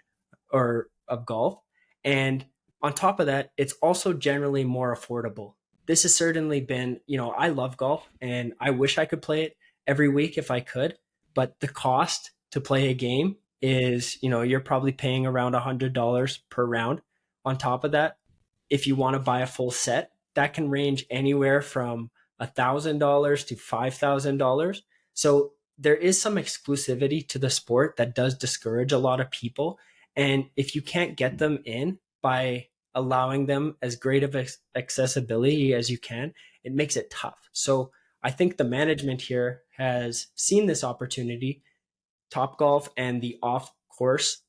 of golf. And on top of that, it's also generally more affordable. This has certainly been, I love golf and I wish I could play it every week if I could, but the cost to play a game is, you're probably paying around $100 per round. On top of that, if you want to buy a full set, that can range anywhere from $1,000 to $5,000. So there is some exclusivity to the sport that does discourage a lot of people. And if you can't get them in by allowing them as great of accessibility as you can, it makes it tough. So I think the management here has seen this opportunity. Topgolf and the off-course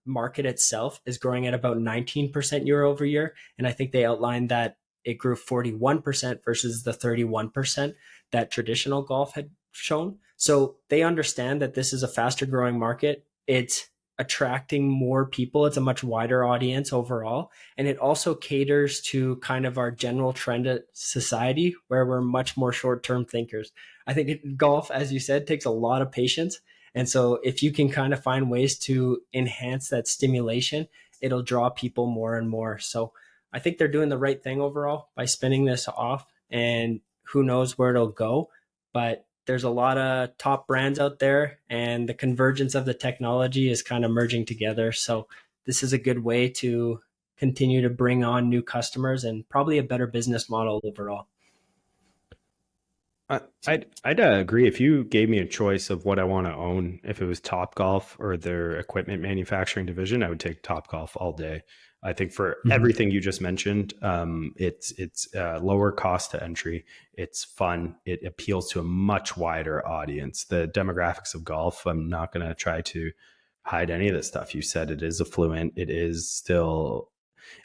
market itself is growing at about 19% year over year. And I think they outlined that it grew 41% versus the 31% that traditional golf had shown. So they understand that this is a faster growing market. It's attracting more people. It's a much wider audience overall. And it also caters to kind of our general trend of society where we're much more short-term thinkers. I think golf, as you said, takes a lot of patience. And so if you can kind of find ways to enhance that stimulation, it'll draw people more and more. So I think they're doing the right thing overall by spinning this off, and who knows where it'll go. But there's a lot of top brands out there, and the convergence of the technology is kind of merging together. So this is a good way to continue to bring on new customers and probably a better business model overall. I'd agree. If you gave me a choice of what I want to own, if it was Topgolf or their equipment manufacturing division, I would take Topgolf all day. I think for everything you just mentioned, it's lower cost to entry. It's fun. It appeals to a much wider audience. The demographics of golf, I'm not going to try to hide any of this stuff. You said it is affluent. It is still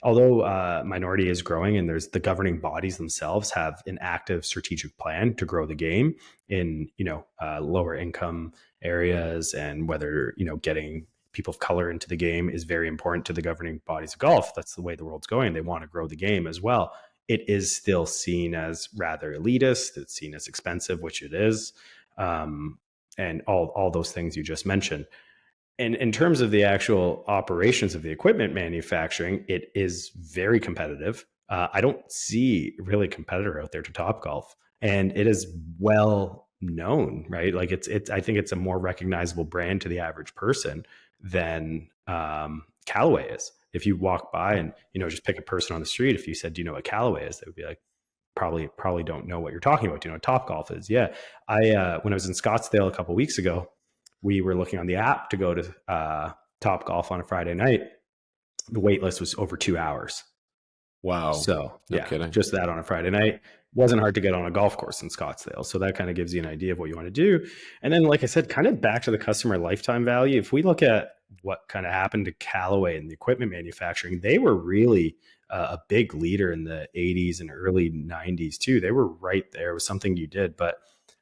although minority is growing, and there's the governing bodies themselves have an active strategic plan to grow the game in lower income areas, and whether getting people of color into the game is very important to the governing bodies of golf. That's the way the world's going. They want to grow the game as well. It is still seen as rather elitist. It's seen as expensive, which it is, and all those things you just mentioned. And in terms of the actual operations of the equipment manufacturing, it is very competitive. I don't see really a competitor out there to Topgolf, and it is well known, right? Like it's. I think it's a more recognizable brand to the average person than Callaway is. If you walk by and just pick a person on the street, if you said, "Do you know what Callaway is?" they would be like, probably don't know what you're talking about. Do you know what Topgolf is? Yeah, I when I was in Scottsdale a couple of weeks ago, we were looking on the app to go to Topgolf on a Friday night. The wait list was over 2 hours. Wow. So No yeah, kidding. just that on a Friday night. Wasn't hard to get on a golf course in Scottsdale. So that kind of gives you an idea of what you want to do. And then, like I said, kind of back to the customer lifetime value. If we look at what kind of happened to Callaway and the equipment manufacturing, they were really a big leader in the 80s and early 90s too. They were right there. It was something you did. But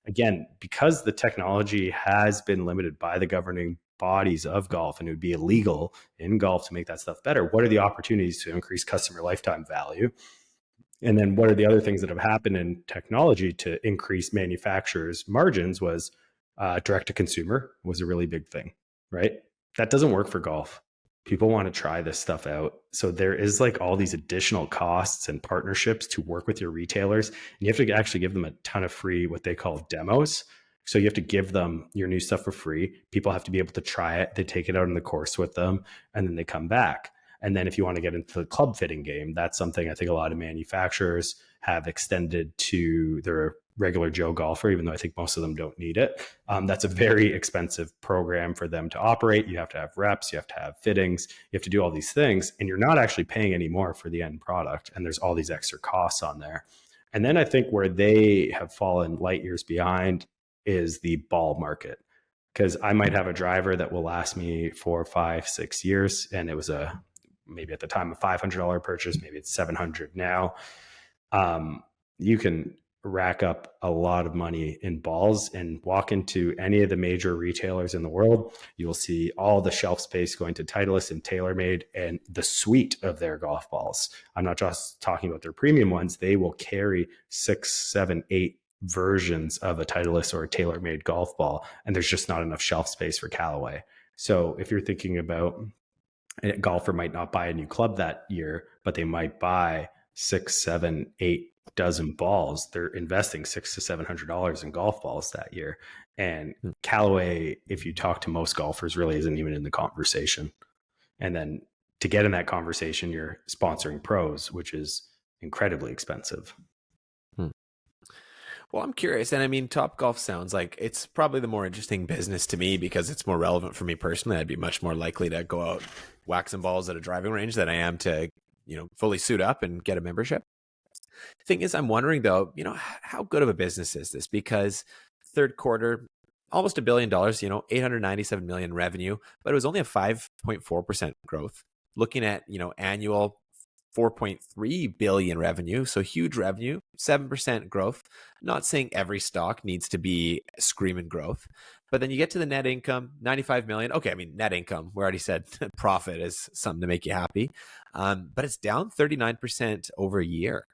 again, because the technology has been limited by the governing bodies of golf, and it would be illegal in golf to make that stuff better, what are the opportunities to increase customer lifetime value? And then what are the other things that have happened in technology to increase manufacturers' margins? Was direct to consumer was a really big thing, right? That doesn't work for golf. People want to try this stuff out. So there is like all these additional costs and partnerships to work with your retailers. And you have to actually give them a ton of free, what they call demos. So you have to give them your new stuff for free. People have to be able to try it. They take it out in the course with them, and then they come back. And then if you want to get into the club fitting game, that's something I think a lot of manufacturers have extended to their regular Joe golfer, even though I think most of them don't need it. That's a very expensive program for them to operate. You have to have reps, you have to have fittings, you have to do all these things, and you're not actually paying any more for the end product. And there's all these extra costs on there. And then I think where they have fallen light years behind is the ball market. Because I might have a driver that will last me 4, 5, 6 years, and it was maybe at the time a $500 purchase, maybe it's $700 now. You can rack up a lot of money in balls and walk into any of the major retailers in the world. You will see all the shelf space going to Titleist and TaylorMade and the suite of their golf balls. I'm not just talking about their premium ones. They will carry 6, 7, 8 versions of a Titleist or a TaylorMade golf ball, and there's just not enough shelf space for Callaway. So if you're thinking about a golfer might not buy a new club that year, but they might buy 6, 7, 8 dozen balls. They're investing $600 to $700 in golf balls that year. And Callaway, if you talk to most golfers, really isn't even in the conversation. And then to get in that conversation, you're sponsoring pros, which is incredibly expensive. Well, I'm curious. And I mean, Topgolf sounds like it's probably the more interesting business to me because it's more relevant for me personally. I'd be much more likely to go out, whack some balls at a driving range than I am to, fully suit up and get a membership. Thing is, I'm wondering though, how good of a business is this? Because third quarter, almost $1 billion, 897 million revenue, but it was only a 5.4% growth. Looking at, annual 4.3 billion revenue. So huge revenue, 7% growth. Not saying every stock needs to be screaming growth, but then you get to the net income, 95 million. Okay. I mean, net income, we already said profit is something to make you happy. But it's down 39% over a year.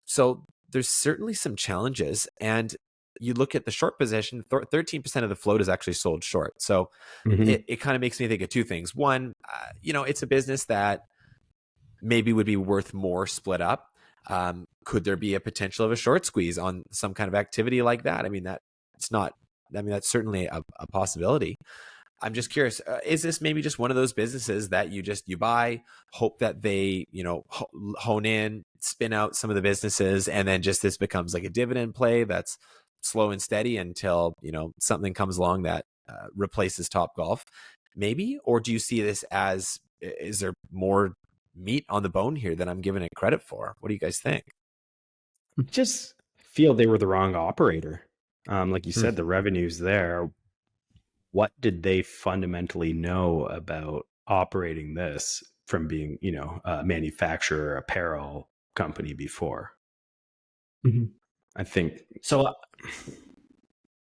So there's certainly some challenges. And you look at the short position, 13% of the float is actually sold short. So it kind of makes me think of two things. One, it's a business that maybe would be worth more split up. Could there be a potential of a short squeeze on some kind of activity like that? I mean, that's certainly a possibility. I'm just curious, is this maybe just one of those businesses that you buy, hope that they, hone in, spin out some of the businesses, and then just this becomes like a dividend play that's slow and steady until, something comes along that replaces Topgolf maybe? Or do you see this as, is there more meat on the bone here than I'm giving it credit for? What do you guys think? Just feel they were the wrong operator. Like you said, the revenue's there. What did they fundamentally know about operating this? from being, a manufacturer, apparel company before. Mm-hmm. I think. So,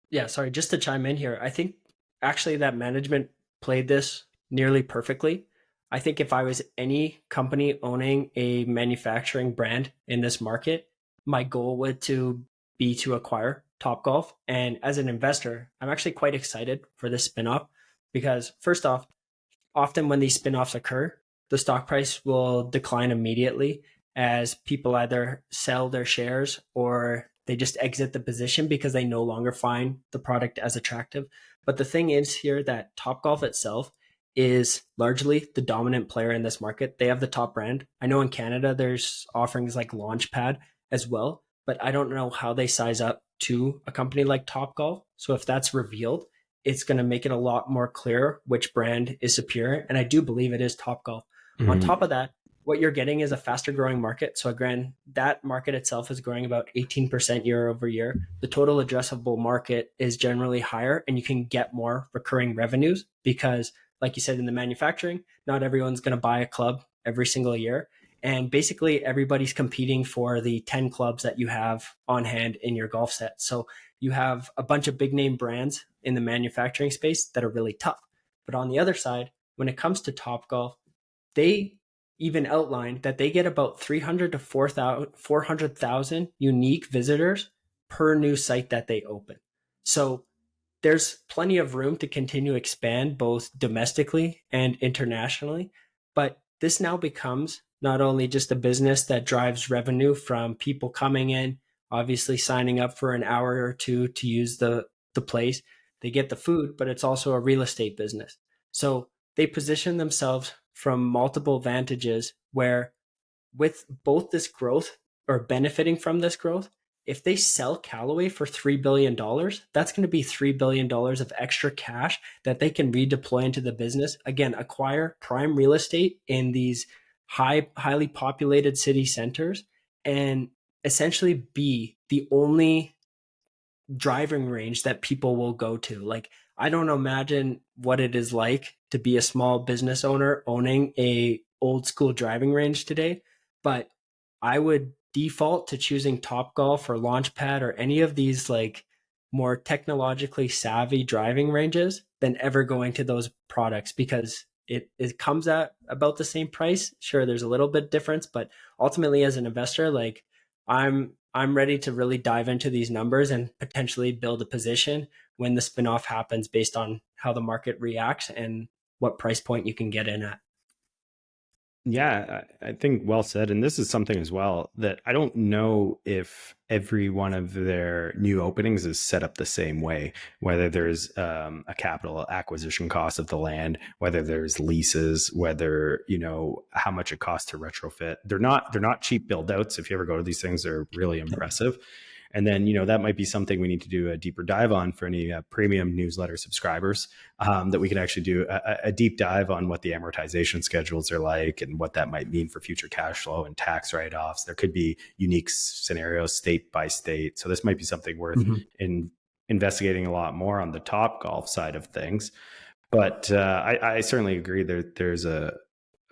yeah, sorry, just to chime in here, I think actually that management played this nearly perfectly. I think if I was any company owning a manufacturing brand in this market, my goal would to be to acquire Topgolf. And as an investor, I'm actually quite excited for this spinoff because first off, often when these spinoffs occur, the stock price will decline immediately as people either sell their shares or they just exit the position because they no longer find the product as attractive. But the thing is here that Topgolf itself is largely the dominant player in this market. They have the top brand. I know in Canada there's offerings like Launchpad as well, but I don't know how they size up to a company like Topgolf. So if that's revealed, it's going to make it a lot more clear which brand is superior. And I do believe it is Topgolf. Mm-hmm. On top of that, what you're getting is a faster growing market. So again, that market itself is growing about 18% year over year. The total addressable market is generally higher and you can get more recurring revenues because like you said, in the manufacturing, not everyone's going to buy a club every single year. And basically everybody's competing for the 10 clubs that you have on hand in your golf set. So you have a bunch of big name brands in the manufacturing space that are really tough. But on the other side, when it comes to Topgolf, they even outlined that they get about 300 to 400,000 unique visitors per new site that they open. So there's plenty of room to continue to expand both domestically and internationally. But this now becomes not only just a business that drives revenue from people coming in, obviously signing up for an hour or two to use the place. They get the food, but it's also a real estate business. So they position themselves from multiple vantages where with both this growth or benefiting from this growth, if they sell Callaway for $3 billion, that's going to be $3 billion of extra cash that they can redeploy into the business. Again, acquire prime real estate in these highly populated city centers and essentially be the only driving range that people will go to. Like, I don't imagine what it is like to be a small business owner owning a old school driving range today, but I would default to choosing Topgolf or Launchpad or any of these like more technologically savvy driving ranges than ever going to those products because it comes at about the same price. Sure, there's a little bit difference, but ultimately as an investor, like I'm ready to really dive into these numbers and potentially build a position when the spinoff happens based on how the market reacts and what price point you can get in at. Yeah, I think well said. And this is something as well that I don't know if every one of their new openings is set up the same way, whether there's a capital acquisition cost of the land, whether there's leases, whether, how much it costs to retrofit. They're not cheap build outs. If you ever go to these things, they're really impressive. And then, that might be something we need to do a deeper dive on for any premium newsletter subscribers, that we can actually do a deep dive on what the amortization schedules are like and what that might mean for future cash flow and tax write-offs. There could be unique scenarios state by state. So this might be something worth investigating a lot more on the Topgolf side of things. But I certainly agree there's a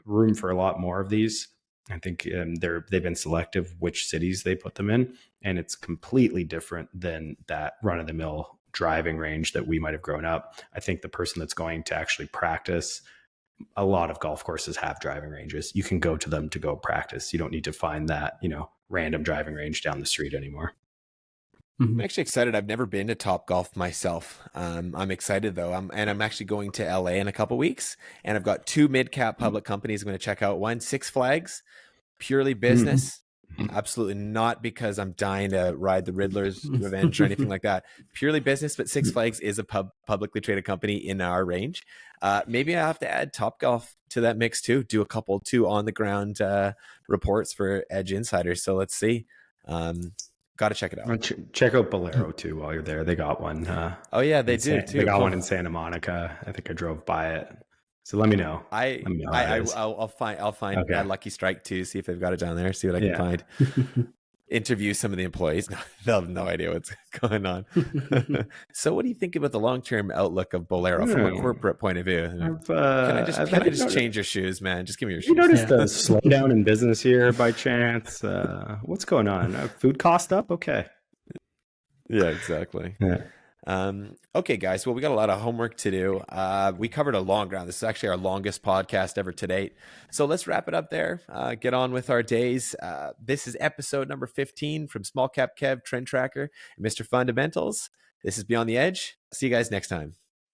room for a lot more of these. I think they've been selective which cities they put them in, and it's completely different than that run-of-the-mill driving range that we might have grown up. I think the person that's going to actually practice, a lot of golf courses have driving ranges. You can go to them to go practice. You don't need to find that, random driving range down the street anymore. I'm actually excited. I've never been to Topgolf myself. I'm excited though. I'm actually going to LA in a couple weeks, and I've got 2 mid-cap public companies I'm going to check out. One, Six Flags, purely business. Absolutely not because I'm dying to ride the Riddler's revenge or anything like that. Purely business, but Six Flags is a publicly traded company in our range. Maybe I have to add Topgolf to that mix too. Do a couple 2 on the ground reports for Edge Insiders. So let's see. Got to check it out. Check out Bolero too while you're there. They got one. Oh yeah, they do too. They got one in Santa Monica. I think I drove by it. So let me know. I'll find okay. Lucky Strike too. See if they've got it down there. See what I can find. interview some of the employees. They'll have no idea what's going on. So what do you think about the long-term outlook of Bolero from a corporate point of view? Can I just change your shoes, man? Just give me your shoes. You noticed the slowdown in business here by chance? What's going on? Food cost up? Okay. Yeah, exactly. Yeah. Okay, guys. Well, we got a lot of homework to do. We covered a long ground. This is actually our longest podcast ever to date. So let's wrap it up there. Get on with our days. This is episode number 15 from Small Cap Kev, Trend Tracker, and Mr. Fundamentals. This is Beyond the Edge. See you guys next time.